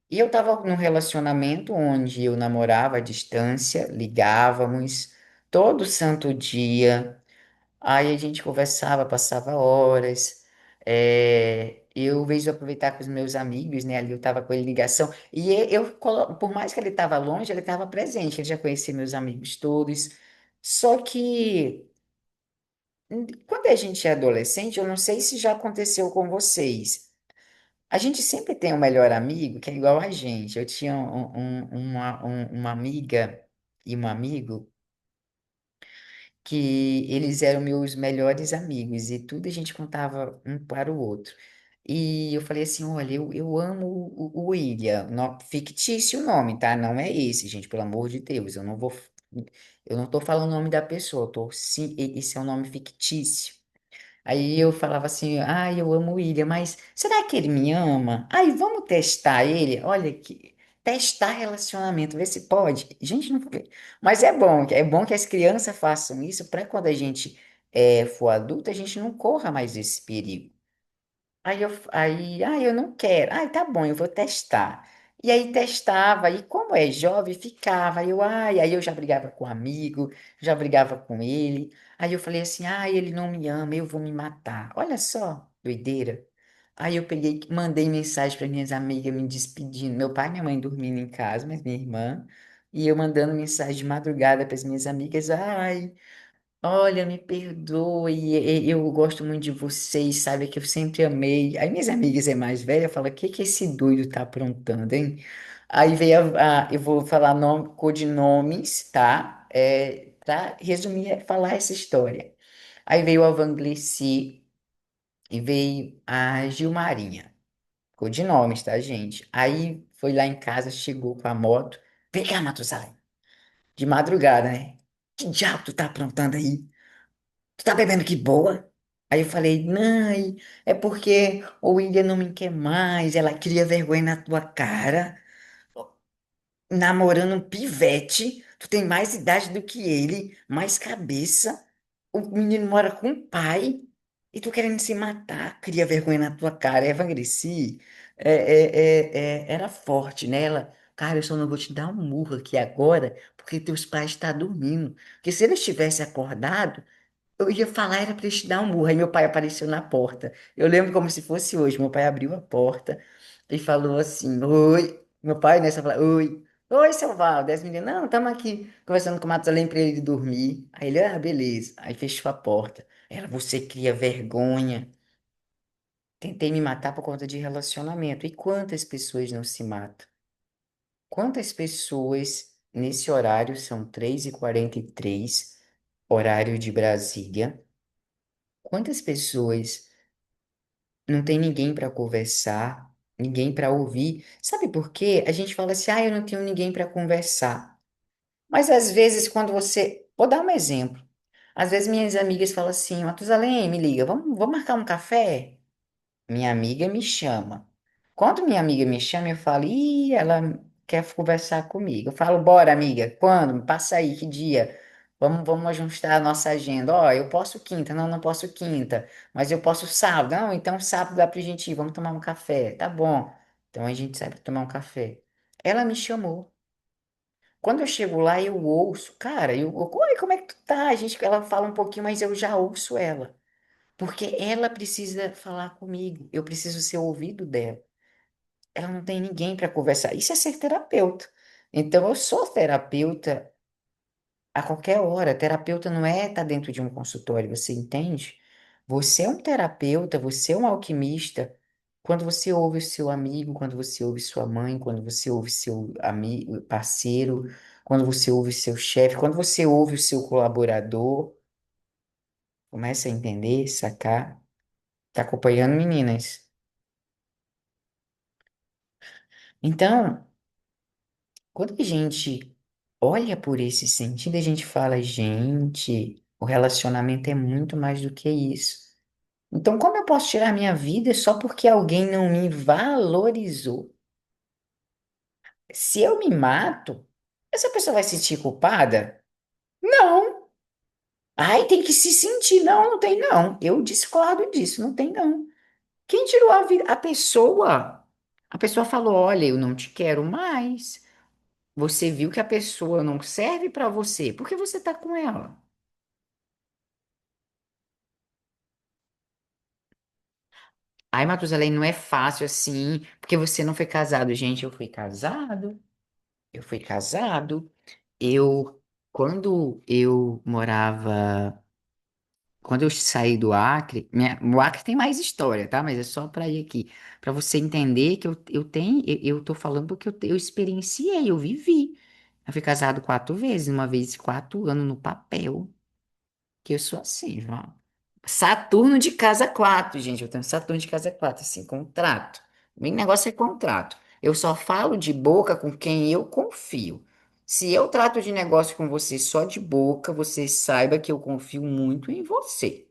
E eu tava num relacionamento onde eu namorava à distância, ligávamos todo santo dia, aí a gente conversava, passava horas, eu, em vez de aproveitar com os meus amigos, né, ali eu tava com ele em ligação, e por mais que ele tava longe, ele tava presente, ele já conhecia meus amigos todos, só que Quando a gente é adolescente, eu não sei se já aconteceu com vocês. A gente sempre tem um melhor amigo que é igual a gente. Eu tinha uma amiga e um amigo que eles eram meus melhores amigos e tudo a gente contava um para o outro. E eu falei assim, olha, eu amo o William, fictício o nome, tá? Não é esse, gente, pelo amor de Deus. Eu não tô falando o nome da pessoa, eu tô, sim, esse é um nome fictício. Aí eu falava assim, ai, eu amo o William, mas será que ele me ama? Ai, vamos testar ele? Olha que testar relacionamento, ver se pode. Gente, não. Mas é bom que as crianças façam isso para quando a gente for adulto, a gente não corra mais esse perigo. Eu não quero. Ai, tá bom, eu vou testar. E aí testava, e como é jovem, ficava. Aí eu já brigava com um amigo, já brigava com ele. Aí eu falei assim, ai, ele não me ama, eu vou me matar. Olha só, doideira. Aí eu peguei, mandei mensagem para minhas amigas me despedindo. Meu pai e minha mãe dormindo em casa, mas minha irmã. E eu mandando mensagem de madrugada para as minhas amigas, ai. Olha, me perdoe, eu gosto muito de vocês, sabe, que eu sempre amei. Aí minhas amigas é mais velha falam, o que que esse doido tá aprontando, hein? Aí veio eu vou falar nome, codinomes, tá? Pra resumir, falar essa história. Aí veio a Vangleci e veio a Gilmarinha, codinomes, tá, gente? Aí foi lá em casa, chegou com a moto, vem cá, Matusalém, de madrugada, né? Que diabo tu tá aprontando aí? Tu tá bebendo que boa? Aí eu falei, não, é porque o William não me quer mais, ela cria vergonha na tua cara, namorando um pivete, tu tem mais idade do que ele, mais cabeça, o menino mora com o pai, e tu querendo se matar, cria vergonha na tua cara, Eva Greci, era forte nela, cara, eu só não vou te dar um murro aqui agora, porque teus pais estão dormindo, porque se eles tivessem acordado, eu ia falar, era para ele te dar um murro. Aí meu pai apareceu na porta. Eu lembro como se fosse hoje. Meu pai abriu a porta e falou assim: Oi. Meu pai, né, só falou: Oi. Oi, seu Valdo. As meninas, não, estamos aqui conversando com o Matusalém para ele dormir. Aí ele, ah, beleza. Aí fechou a porta. Ela, você cria vergonha. Tentei me matar por conta de relacionamento. E quantas pessoas não se matam? Quantas pessoas nesse horário, são 3h43, horário de Brasília? Quantas pessoas não tem ninguém para conversar, ninguém para ouvir? Sabe por quê? A gente fala assim, ah, eu não tenho ninguém para conversar. Mas às vezes, quando você. Vou dar um exemplo. Às vezes minhas amigas falam assim, Matusalém, me liga, vamos marcar um café? Minha amiga me chama. Quando minha amiga me chama, eu falo, ih, ela quer conversar comigo. Eu falo, bora, amiga, quando? Me passa aí, que dia? Vamos ajustar a nossa agenda. Ó, eu posso quinta, não, não posso quinta, mas eu posso sábado. Não, então sábado dá pra gente ir, vamos tomar um café. Tá bom. Então a gente sai pra tomar um café. Ela me chamou. Quando eu chego lá, eu ouço, cara, oi, como é que tu tá? Ela fala um pouquinho, mas eu já ouço ela. Porque ela precisa falar comigo, eu preciso ser o ouvido dela. Ela não tem ninguém para conversar. Isso é ser terapeuta. Então, eu sou terapeuta a qualquer hora. Terapeuta não é estar dentro de um consultório, você entende? Você é um terapeuta, você é um alquimista. Quando você ouve o seu amigo, quando você ouve sua mãe, quando você ouve seu amigo, parceiro, quando você ouve seu chefe, quando você ouve o seu colaborador, começa a entender, sacar. Tá acompanhando, meninas? Então, quando a gente olha por esse sentido, a gente fala, gente, o relacionamento é muito mais do que isso. Então, como eu posso tirar minha vida só porque alguém não me valorizou? Se eu me mato, essa pessoa vai se sentir culpada? Não. Ai, tem que se sentir. Não, não tem não. Eu discordo disso, não tem não. Quem tirou a vida? A pessoa falou, olha, eu não te quero mais. Você viu que a pessoa não serve para você, por que você tá com ela? Ai, Matusalém, não é fácil assim, porque você não foi casado. Gente, eu fui casado. Eu fui casado. Eu, quando eu morava quando eu saí do Acre, o Acre tem mais história, tá? Mas é só para ir aqui, para você entender que eu tenho, eu tô falando porque eu experienciei, eu vivi. Eu fui casado 4 vezes, uma vez 4 anos no papel, que eu sou assim, João. Saturno de casa 4, gente, eu tenho Saturno de casa 4, assim, contrato. O meu negócio é contrato. Eu só falo de boca com quem eu confio. Se eu trato de negócio com você só de boca, você saiba que eu confio muito em você.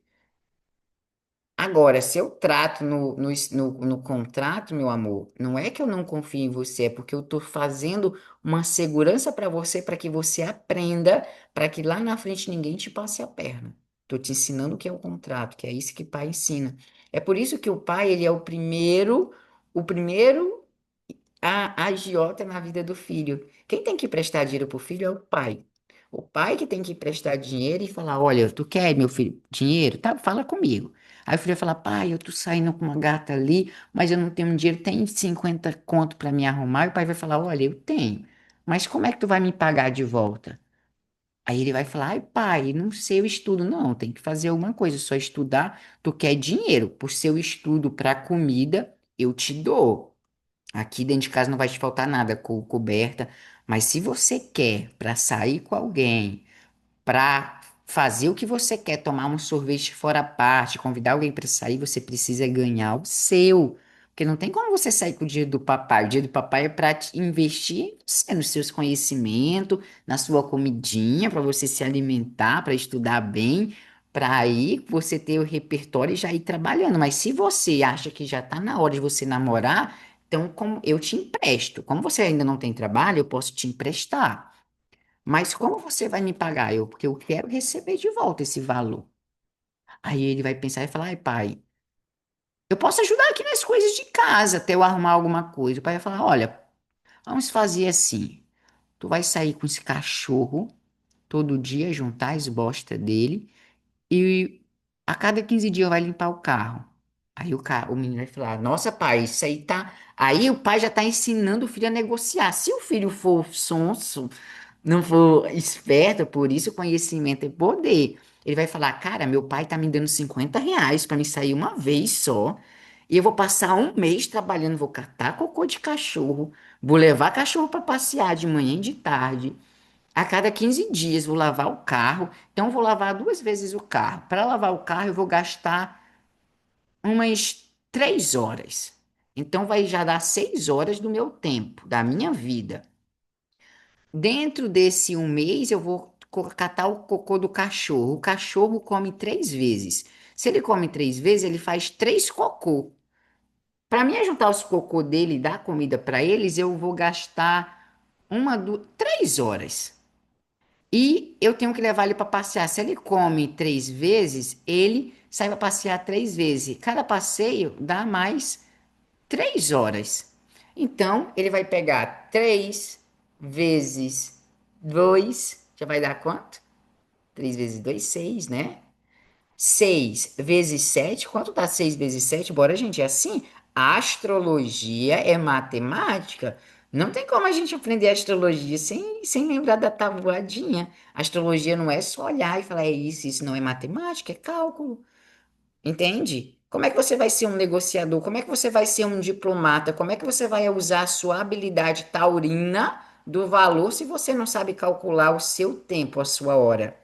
Agora, se eu trato no contrato, meu amor, não é que eu não confio em você, é porque eu estou fazendo uma segurança para você, para que você aprenda, para que lá na frente ninguém te passe a perna. Estou te ensinando o que é o contrato, que é isso que pai ensina. É por isso que o pai, ele é o primeiro a agiota na vida do filho. Quem tem que prestar dinheiro pro filho é o pai. O pai que tem que prestar dinheiro e falar: olha, tu quer, meu filho, dinheiro? Tá, fala comigo. Aí o filho vai falar: pai, eu tô saindo com uma gata ali, mas eu não tenho dinheiro, tem 50 conto pra me arrumar. E o pai vai falar: olha, eu tenho, mas como é que tu vai me pagar de volta? Aí ele vai falar: ai, pai, não sei o estudo. Não, tem que fazer alguma coisa, só estudar. Tu quer dinheiro, por seu estudo pra comida, eu te dou. Aqui dentro de casa não vai te faltar nada, coberta. Mas se você quer para sair com alguém, para fazer o que você quer, tomar um sorvete fora a parte, convidar alguém para sair, você precisa ganhar o seu. Porque não tem como você sair com o dinheiro do papai. O dinheiro do papai é para investir em você, nos seus conhecimentos, na sua comidinha, para você se alimentar, para estudar bem, para aí você ter o repertório e já ir trabalhando. Mas se você acha que já está na hora de você namorar, então como eu te empresto. Como você ainda não tem trabalho, eu posso te emprestar. Mas como você vai me pagar? Porque eu quero receber de volta esse valor. Aí ele vai pensar e falar: ai, pai, eu posso ajudar aqui nas coisas de casa até eu arrumar alguma coisa. O pai vai falar: olha, vamos fazer assim. Tu vai sair com esse cachorro todo dia, juntar as bostas dele e a cada 15 dias vai limpar o carro. Aí o menino vai falar: nossa, pai, isso aí tá. Aí o pai já tá ensinando o filho a negociar. Se o filho for sonso, não for esperto, por isso conhecimento é poder. Ele vai falar: cara, meu pai tá me dando R$ 50 para me sair uma vez só. E eu vou passar um mês trabalhando, vou catar cocô de cachorro, vou levar cachorro para passear de manhã e de tarde. A cada 15 dias vou lavar o carro. Então, eu vou lavar 2 vezes o carro. Para lavar o carro, eu vou gastar umas 3 horas. Então, vai já dar 6 horas do meu tempo, da minha vida. Dentro desse um mês, eu vou catar o cocô do cachorro. O cachorro come 3 vezes. Se ele come 3 vezes, ele faz 3 cocô. Para mim juntar os cocô dele e dar comida para eles, eu vou gastar 3 horas. E eu tenho que levar ele para passear. Se ele come 3 vezes, ele sai para passear 3 vezes. Cada passeio dá mais 3 horas. Então, ele vai pegar 3 vezes 2. Já vai dar quanto? 3 vezes 2, 6, né? 6 vezes 7. Quanto dá 6 vezes 7? Bora, gente. É assim. A astrologia é matemática. Não tem como a gente aprender astrologia sem lembrar da tabuadinha. Astrologia não é só olhar e falar: é isso não é matemática, é cálculo. Entende? Como é que você vai ser um negociador? Como é que você vai ser um diplomata? Como é que você vai usar a sua habilidade taurina do valor se você não sabe calcular o seu tempo, a sua hora?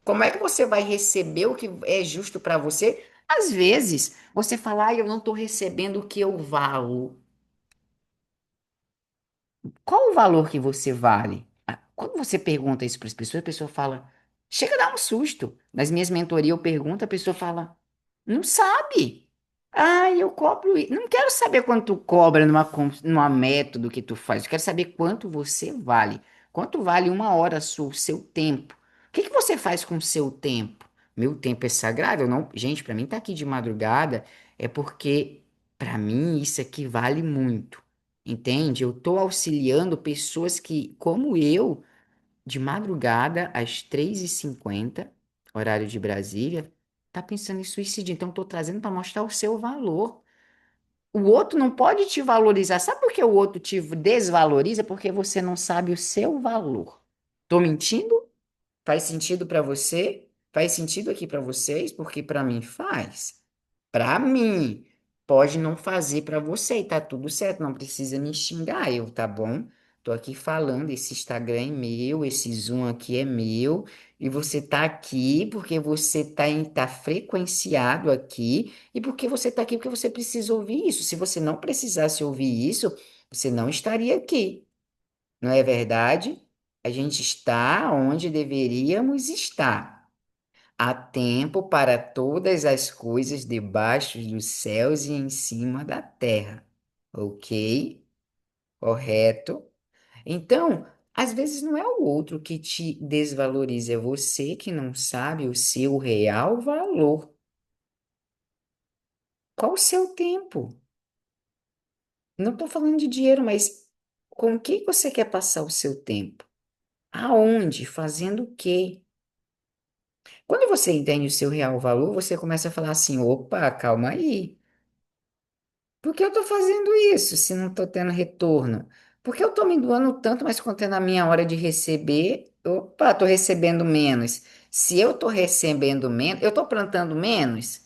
Como é que você vai receber o que é justo para você? Às vezes, você fala: eu não estou recebendo o que eu valo. Qual o valor que você vale? Quando você pergunta isso para as pessoas, a pessoa fala, chega a dar um susto. Nas minhas mentorias eu pergunto, a pessoa fala, não sabe. Ah, eu cobro. Não quero saber quanto tu cobra numa método que tu faz. Eu quero saber quanto você vale. Quanto vale uma hora sua, o seu tempo? O que que você faz com o seu tempo? Meu tempo é sagrado? Eu não, gente, para mim tá aqui de madrugada é porque para mim isso aqui vale muito. Entende? Eu tô auxiliando pessoas que, como eu, de madrugada às 3h50, horário de Brasília, tá pensando em suicídio. Então, tô trazendo para mostrar o seu valor. O outro não pode te valorizar. Sabe por que o outro te desvaloriza? Porque você não sabe o seu valor. Tô mentindo? Faz sentido para você? Faz sentido aqui para vocês? Porque para mim faz. Para mim, pode não fazer para você e tá tudo certo, não precisa me xingar eu, tá bom? Tô aqui falando, esse Instagram é meu, esse Zoom aqui é meu, e você tá aqui porque você tá frequenciado aqui, e porque você tá aqui porque você precisa ouvir isso. Se você não precisasse ouvir isso, você não estaria aqui. Não é verdade? A gente está onde deveríamos estar. Há tempo para todas as coisas debaixo dos céus e em cima da terra. Ok? Correto? Então, às vezes não é o outro que te desvaloriza, é você que não sabe o seu real valor. Qual o seu tempo? Não estou falando de dinheiro, mas com o que você quer passar o seu tempo? Aonde? Fazendo o quê? Quando você entende o seu real valor, você começa a falar assim: opa, calma aí. Por que eu estou fazendo isso se não estou tendo retorno? Por que eu estou me doando tanto, mas quando é na minha hora de receber, opa, estou recebendo menos. Se eu estou recebendo menos, eu estou plantando menos?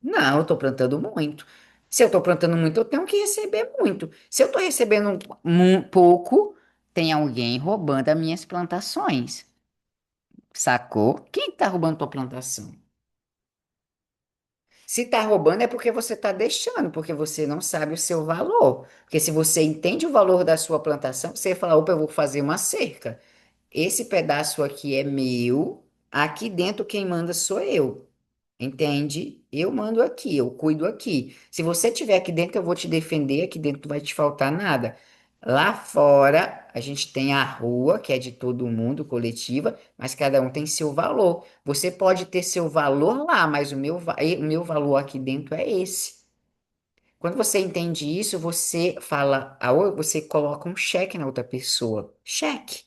Não, eu estou plantando muito. Se eu estou plantando muito, eu tenho que receber muito. Se eu estou recebendo pouco, tem alguém roubando as minhas plantações. Sacou? Quem está roubando tua plantação? Se tá roubando é porque você tá deixando, porque você não sabe o seu valor. Porque se você entende o valor da sua plantação, você fala, opa, eu vou fazer uma cerca. Esse pedaço aqui é meu, aqui dentro quem manda sou eu. Entende? Eu mando aqui, eu cuido aqui. Se você estiver aqui dentro, eu vou te defender, aqui dentro não vai te faltar nada. Lá fora, a gente tem a rua, que é de todo mundo, coletiva, mas cada um tem seu valor. Você pode ter seu valor lá, mas o meu valor aqui dentro é esse. Quando você entende isso, você fala, você coloca um cheque na outra pessoa. Cheque.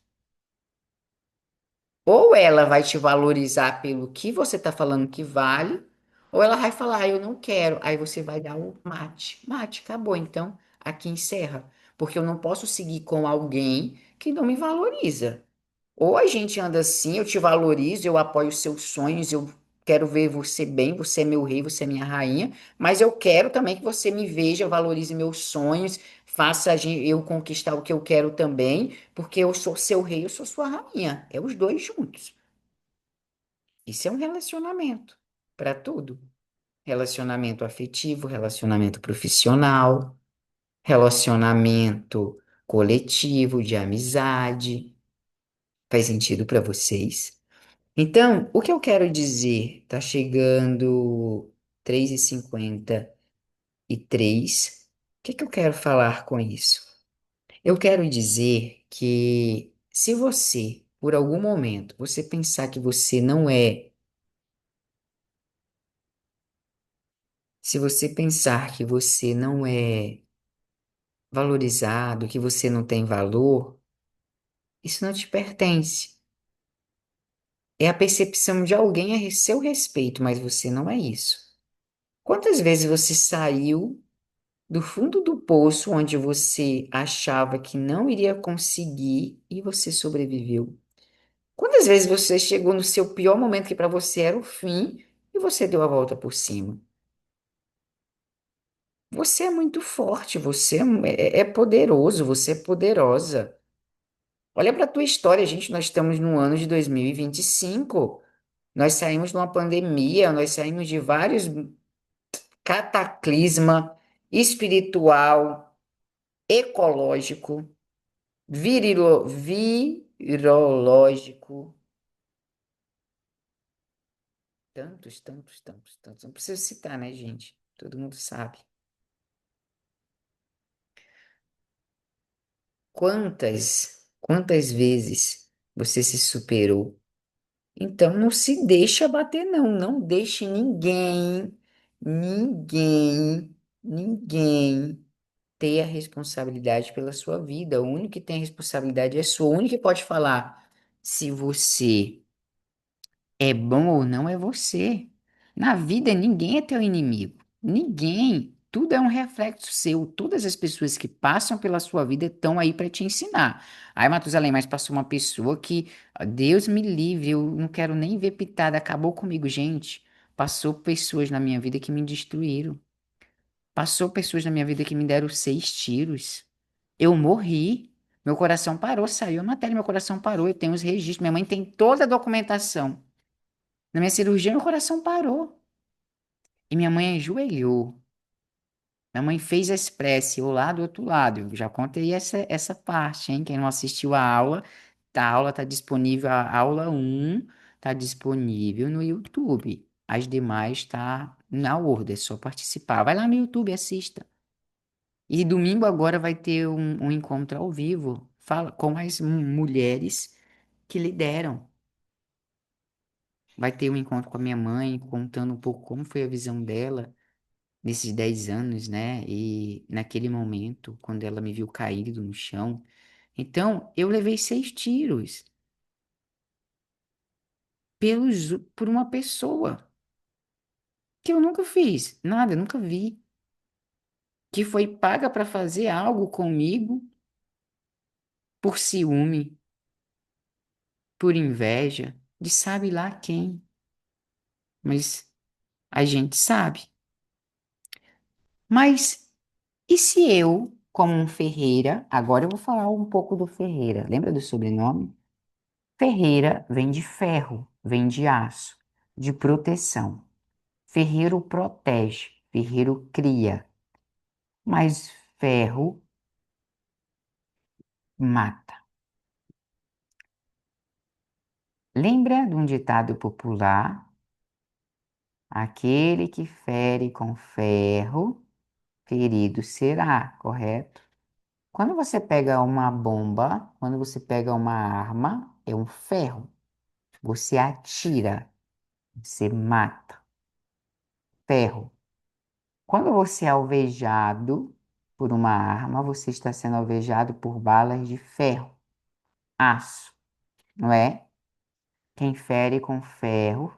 Ou ela vai te valorizar pelo que você está falando que vale, ou ela vai falar, eu não quero. Aí você vai dar o mate. Mate, acabou. Então, aqui encerra. Porque eu não posso seguir com alguém que não me valoriza. Ou a gente anda assim, eu te valorizo, eu apoio os seus sonhos, eu quero ver você bem, você é meu rei, você é minha rainha, mas eu quero também que você me veja, valorize meus sonhos, faça eu conquistar o que eu quero também, porque eu sou seu rei, eu sou sua rainha. É os dois juntos. Isso é um relacionamento para tudo. Relacionamento afetivo, relacionamento profissional, relacionamento coletivo, de amizade. Faz sentido para vocês? Então, o que eu quero dizer? Tá chegando 3h53. O que que eu quero falar com isso? Eu quero dizer que se você, por algum momento, você pensar que você não é, se você pensar que você não é valorizado, que você não tem valor, isso não te pertence. É a percepção de alguém a seu respeito, mas você não é isso. Quantas vezes você saiu do fundo do poço onde você achava que não iria conseguir e você sobreviveu? Quantas vezes você chegou no seu pior momento, que para você era o fim, e você deu a volta por cima? Você é muito forte, você é poderoso, você é poderosa. Olha para a tua história, gente, nós estamos no ano de 2025. Nós saímos de uma pandemia, nós saímos de vários cataclisma espiritual, ecológico, virológico, tantos, tantos, tantos, tantos. Não preciso citar, né, gente? Todo mundo sabe. Quantas vezes você se superou? Então não se deixa bater, não. Não deixe ninguém ter a responsabilidade pela sua vida. O único que tem a responsabilidade é sua. O único que pode falar se você é bom ou não é você. Na vida, ninguém é teu inimigo. Ninguém. tudo é um reflexo seu. Todas as pessoas que passam pela sua vida estão aí para te ensinar. Aí, Matusalém, mas passou uma pessoa que, Deus me livre, eu não quero nem ver pitada, acabou comigo, gente. Passou pessoas na minha vida que me destruíram. Passou pessoas na minha vida que me deram 6 tiros. Eu morri. Meu coração parou, saiu a matéria, meu coração parou. Eu tenho os registros. Minha mãe tem toda a documentação. Na minha cirurgia, meu coração parou. E minha mãe ajoelhou. Minha mãe fez a prece, eu lá do outro lado. Eu já contei essa parte, hein? Quem não assistiu a aula está disponível, a aula 1 está disponível no YouTube. As demais tá na ordem, é só participar. Vai lá no YouTube, assista. E domingo agora vai ter um encontro ao vivo, fala com as mulheres que lideram. Vai ter um encontro com a minha mãe, contando um pouco como foi a visão dela nesses 10 anos, né? E naquele momento, quando ela me viu caído no chão. Então, eu levei 6 tiros por uma pessoa que eu nunca fiz, nada, eu nunca vi, que foi paga para fazer algo comigo por ciúme, por inveja, de sabe lá quem. Mas a gente sabe. Mas e se eu, como um Ferreira, agora eu vou falar um pouco do Ferreira, lembra do sobrenome? Ferreira vem de ferro, vem de aço, de proteção. Ferreiro protege, ferreiro cria, mas ferro mata. Lembra de um ditado popular? Aquele que fere com ferro, ferido será, correto? Quando você pega uma bomba, quando você pega uma arma, é um ferro. Você atira, você mata. Ferro. Quando você é alvejado por uma arma, você está sendo alvejado por balas de ferro, aço, não é? Quem fere com ferro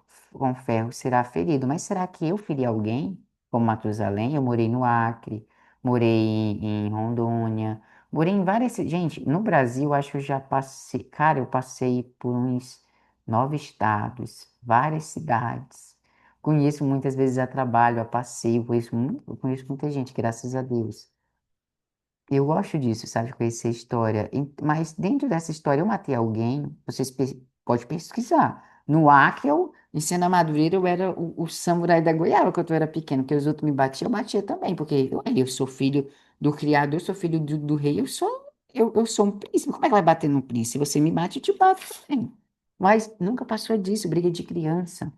será ferido. Mas será que eu feri alguém? Como Matusalém? Eu morei no Acre, morei em Rondônia, morei em várias. Gente, no Brasil, acho que eu já passei. Cara, eu passei por uns 9 estados, várias cidades. Conheço muitas vezes a trabalho, a passeio, eu conheço muita gente, graças a Deus. Eu gosto disso, sabe? Conhecer a história. Mas dentro dessa história, eu matei alguém. Vocês podem pesquisar. No Acre, em Sena Madureira, eu era o samurai da goiaba quando eu era pequeno. Porque os outros me batiam, eu batia também. Porque eu sou filho do criador, eu sou filho do rei, eu sou um príncipe. Como é que vai bater no príncipe? Se você me bate, eu te bato também. Mas nunca passou disso, briga de criança.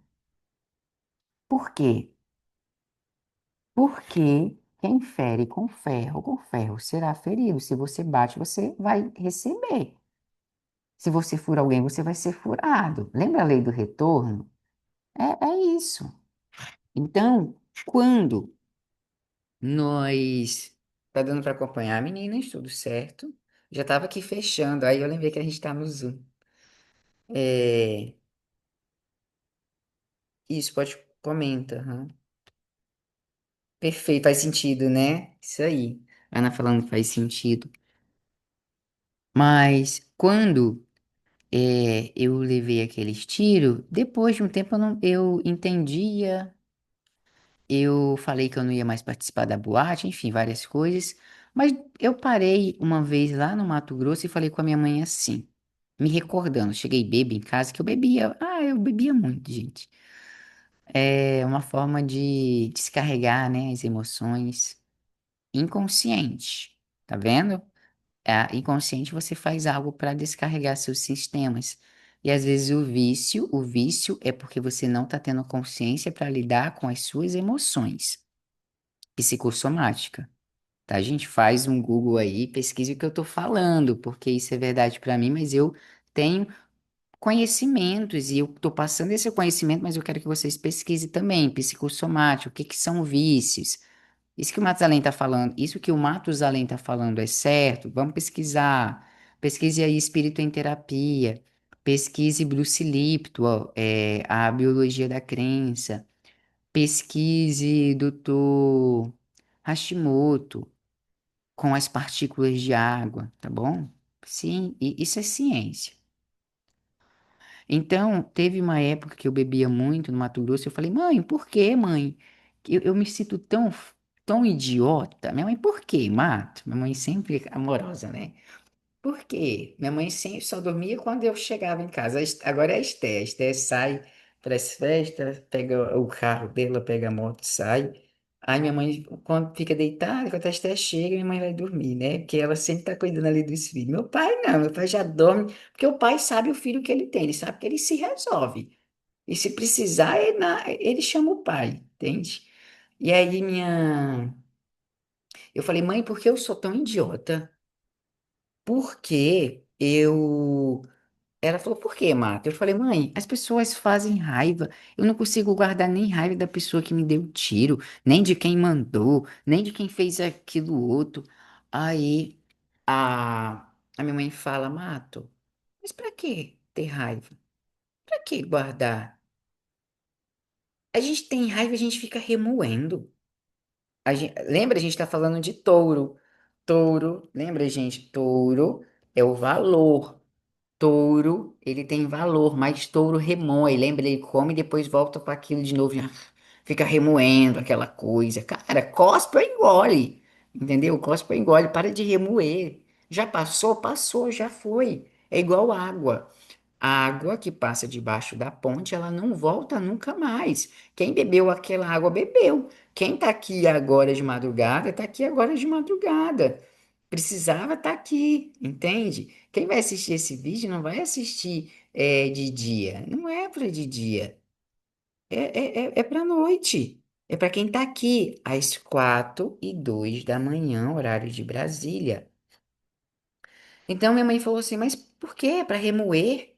Por quê? Porque quem fere com ferro será ferido. Se você bate, você vai receber. Se você fura alguém, você vai ser furado. Lembra a lei do retorno? É isso. Então, quando nós. Tá dando para acompanhar, meninas? Tudo certo? Já estava aqui fechando, aí eu lembrei que a gente está no Zoom. É, isso, pode comenta. Aham. Perfeito, faz sentido, né? Isso aí. Ana falando que faz sentido. Mas quando eu levei aqueles tiros, depois de um tempo eu entendia, eu falei que eu não ia mais participar da boate, enfim, várias coisas. Mas eu parei uma vez lá no Mato Grosso e falei com a minha mãe assim, me recordando, cheguei bêbado em casa, que eu bebia, eu bebia muito, gente. É uma forma de descarregar, né, as emoções inconsciente, tá vendo? Inconsciente você faz algo para descarregar seus sistemas. E às vezes o vício é porque você não está tendo consciência para lidar com as suas emoções. Psicossomática, tá? A gente faz um Google aí, pesquise o que eu estou falando, porque isso é verdade para mim, mas eu tenho conhecimentos e eu estou passando esse conhecimento, mas eu quero que vocês pesquisem também, psicossomático, o que que são vícios. Isso que o Matusalém está falando, isso que o Matusalém está falando é certo? Vamos pesquisar. Pesquise aí espírito em terapia. Pesquise Bruce Lipton, ó, a biologia da crença. Pesquise doutor. Hashimoto, com as partículas de água, tá bom? Sim, isso é ciência. Então, teve uma época que eu bebia muito no Mato Grosso. Eu falei, mãe, por que, mãe? Eu me sinto tão idiota. Minha mãe, por quê, Mato? Minha mãe sempre amorosa, né? Por quê? Minha mãe sempre só dormia quando eu chegava em casa. Agora é a Esté. A Esté sai para as festas, pega o carro dela, pega a moto, sai. Aí minha mãe, quando fica deitada, quando a Esté chega, minha mãe vai dormir, né? Porque ela sempre tá cuidando ali dos filhos. Meu pai não, meu pai já dorme, porque o pai sabe o filho que ele tem, ele sabe que ele se resolve. E se precisar, ele chama o pai, entende? E aí eu falei, mãe, por que eu sou tão idiota? Por que eu Ela falou, por quê, Marta? Eu falei, mãe, as pessoas fazem raiva. Eu não consigo guardar nem raiva da pessoa que me deu o tiro, nem de quem mandou, nem de quem fez aquilo outro. Aí a minha mãe fala, Mato, mas pra que ter raiva? Pra que guardar? A gente tem raiva, a gente fica remoendo. Lembra, a gente tá falando de touro. Touro, lembra, gente? Touro é o valor. Touro, ele tem valor, mas touro remoe. Lembra, ele come e depois volta para aquilo de novo. Fica remoendo aquela coisa. Cara, cospe ou engole. Entendeu? Cospe ou engole, para de remoer. Já passou? Passou, já foi. É igual água. A água que passa debaixo da ponte, ela não volta nunca mais. Quem bebeu aquela água, bebeu. Quem tá aqui agora de madrugada, tá aqui agora de madrugada. Precisava estar aqui, entende? Quem vai assistir esse vídeo não vai assistir de dia. Não é para de dia. É para noite. É para quem tá aqui às 4:02 da manhã, horário de Brasília. Então minha mãe falou assim: Mas por quê? É para remoer?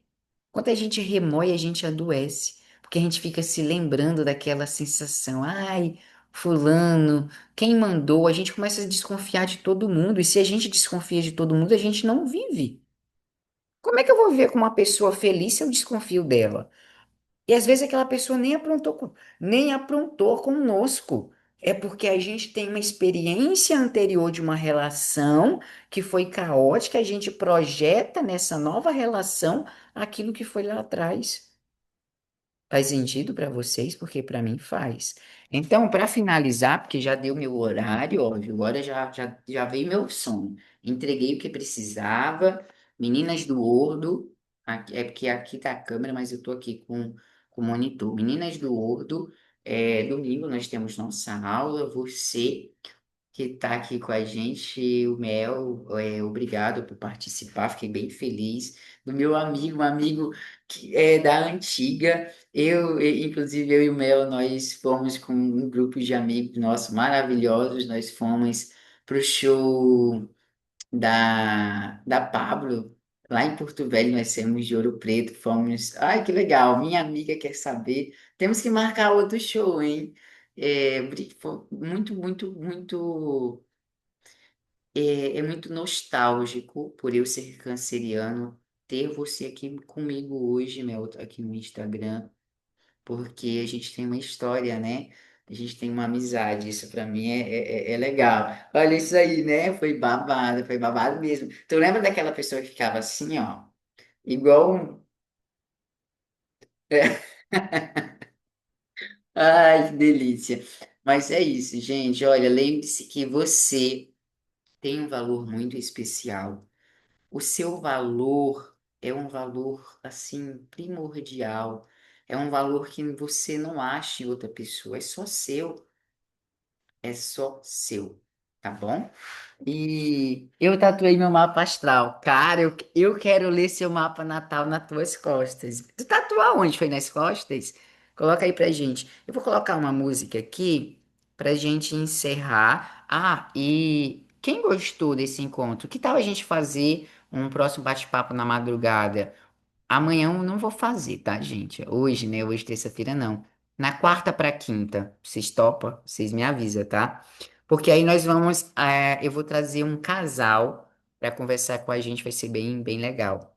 Quando a gente remoe, a gente adoece, porque a gente fica se lembrando daquela sensação, ai, fulano, quem mandou? A gente começa a desconfiar de todo mundo, e se a gente desconfia de todo mundo, a gente não vive. Como é que eu vou viver com uma pessoa feliz se eu desconfio dela? E às vezes aquela pessoa nem aprontou conosco. É porque a gente tem uma experiência anterior de uma relação que foi caótica, a gente projeta nessa nova relação aquilo que foi lá atrás. Faz sentido para vocês? Porque para mim faz. Então, para finalizar, porque já deu meu horário, óbvio, agora já veio meu sono. Entreguei o que precisava. Meninas do Ordo, é porque aqui tá a câmera, mas eu tô aqui com o monitor. Meninas do Ordo, domingo nós temos nossa aula. Você que está aqui com a gente, o Mel, obrigado por participar, fiquei bem feliz. Do meu amigo, um amigo que é da antiga, inclusive eu e o Mel, nós fomos com um grupo de amigos nossos maravilhosos, nós fomos pro show da Pablo, lá em Porto Velho, nós temos de Ouro Preto, fomos, ai que legal, minha amiga quer saber, temos que marcar outro show, hein? Foi muito, muito, muito muito nostálgico por eu ser canceriano ter você aqui comigo hoje, Mel, aqui no Instagram, porque a gente tem uma história, né? A gente tem uma amizade, isso pra mim é legal. Olha isso aí, né? Foi babado mesmo. Tu lembra daquela pessoa que ficava assim, ó, igual Ai, que delícia. Mas é isso, gente. Olha, lembre-se que você tem um valor muito especial. O seu valor é um valor assim primordial. É um valor que você não acha em outra pessoa, é só seu, é só seu, tá bom? E eu tatuei meu mapa astral. Cara, eu quero ler seu mapa natal nas tuas costas. Tu tatuou onde? Foi nas costas? Coloca aí pra gente. Eu vou colocar uma música aqui pra gente encerrar. Ah, e quem gostou desse encontro? Que tal a gente fazer um próximo bate-papo na madrugada? Amanhã eu não vou fazer, tá, gente? Hoje, né? Hoje, terça-feira, não. Na quarta para quinta, vocês topam? Vocês me avisam, tá? Porque aí nós vamos. Eu vou trazer um casal para conversar com a gente, vai ser bem, bem legal.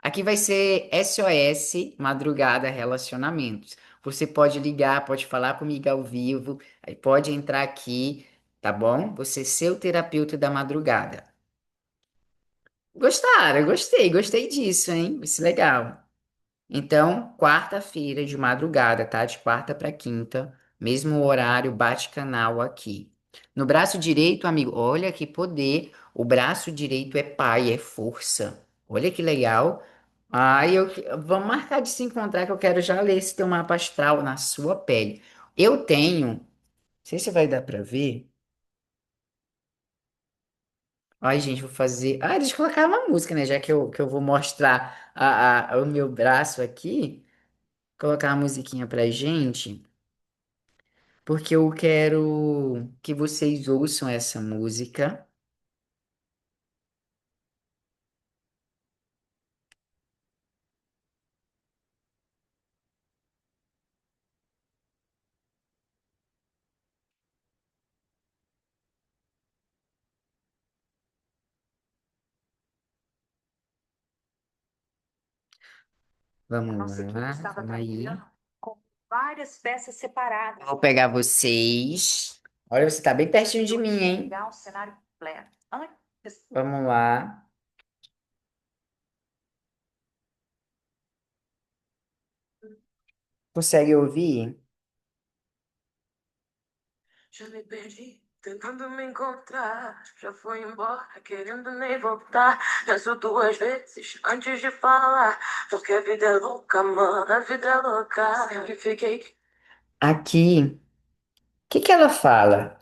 Aqui vai ser SOS Madrugada Relacionamentos. Você pode ligar, pode falar comigo ao vivo, aí pode entrar aqui, tá bom? Você ser o terapeuta da madrugada. Gostaram, gostei disso, hein? Isso é legal. Então, quarta-feira de madrugada, tá? De quarta para quinta, mesmo horário, bate canal aqui. No braço direito, amigo, olha que poder. O braço direito é pai, é força. Olha que legal. Vamos marcar de se encontrar que eu quero já ler esse teu mapa astral na sua pele. Eu tenho, não sei se vai dar para ver. Ai, gente, vou fazer. Ah, deixa eu colocar uma música, né? Já que eu vou mostrar o meu braço aqui. Colocar uma musiquinha pra gente, porque eu quero que vocês ouçam essa música. Vamos lá, calma aí. Com várias peças separadas. Vou pegar vocês. Olha, você tá bem pertinho de mim, hein? Pegar o cenário completo. Antes, Vamos lá. Consegue ouvir? já me perdi, tentando me encontrar. Já fui embora, querendo nem voltar. Penso duas vezes antes de falar. Porque a vida é louca, mano, a vida é louca. Sempre fiquei. Aqui, o que que ela fala?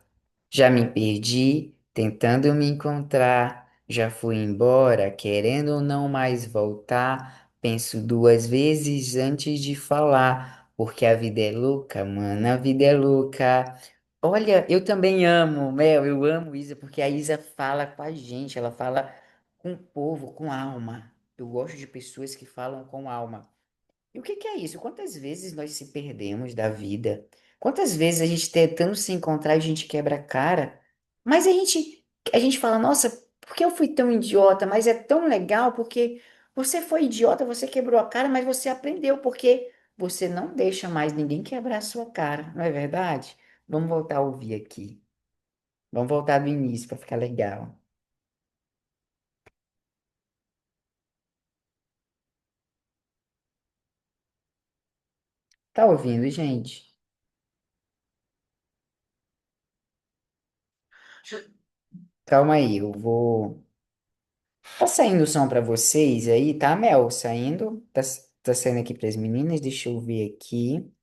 Já me perdi, tentando me encontrar. Já fui embora, querendo não mais voltar. Penso duas vezes antes de falar, porque a vida é louca, mano, a vida é louca. Olha, eu também amo, Mel, eu amo Isa, porque a Isa fala com a gente, ela fala com o povo, com alma. Eu gosto de pessoas que falam com alma. E o que que é isso? Quantas vezes nós se perdemos da vida? Quantas vezes a gente tentando se encontrar e a gente quebra a cara? Mas a gente fala, nossa, por que eu fui tão idiota? Mas é tão legal porque você foi idiota, você quebrou a cara, mas você aprendeu porque você não deixa mais ninguém quebrar a sua cara, não é verdade? Vamos voltar a ouvir aqui. Vamos voltar do início para ficar legal. Tá ouvindo, gente? Calma aí, eu vou. Tá saindo o som pra vocês aí, tá, Mel? Saindo? Tá saindo aqui pras meninas? Deixa eu ver aqui.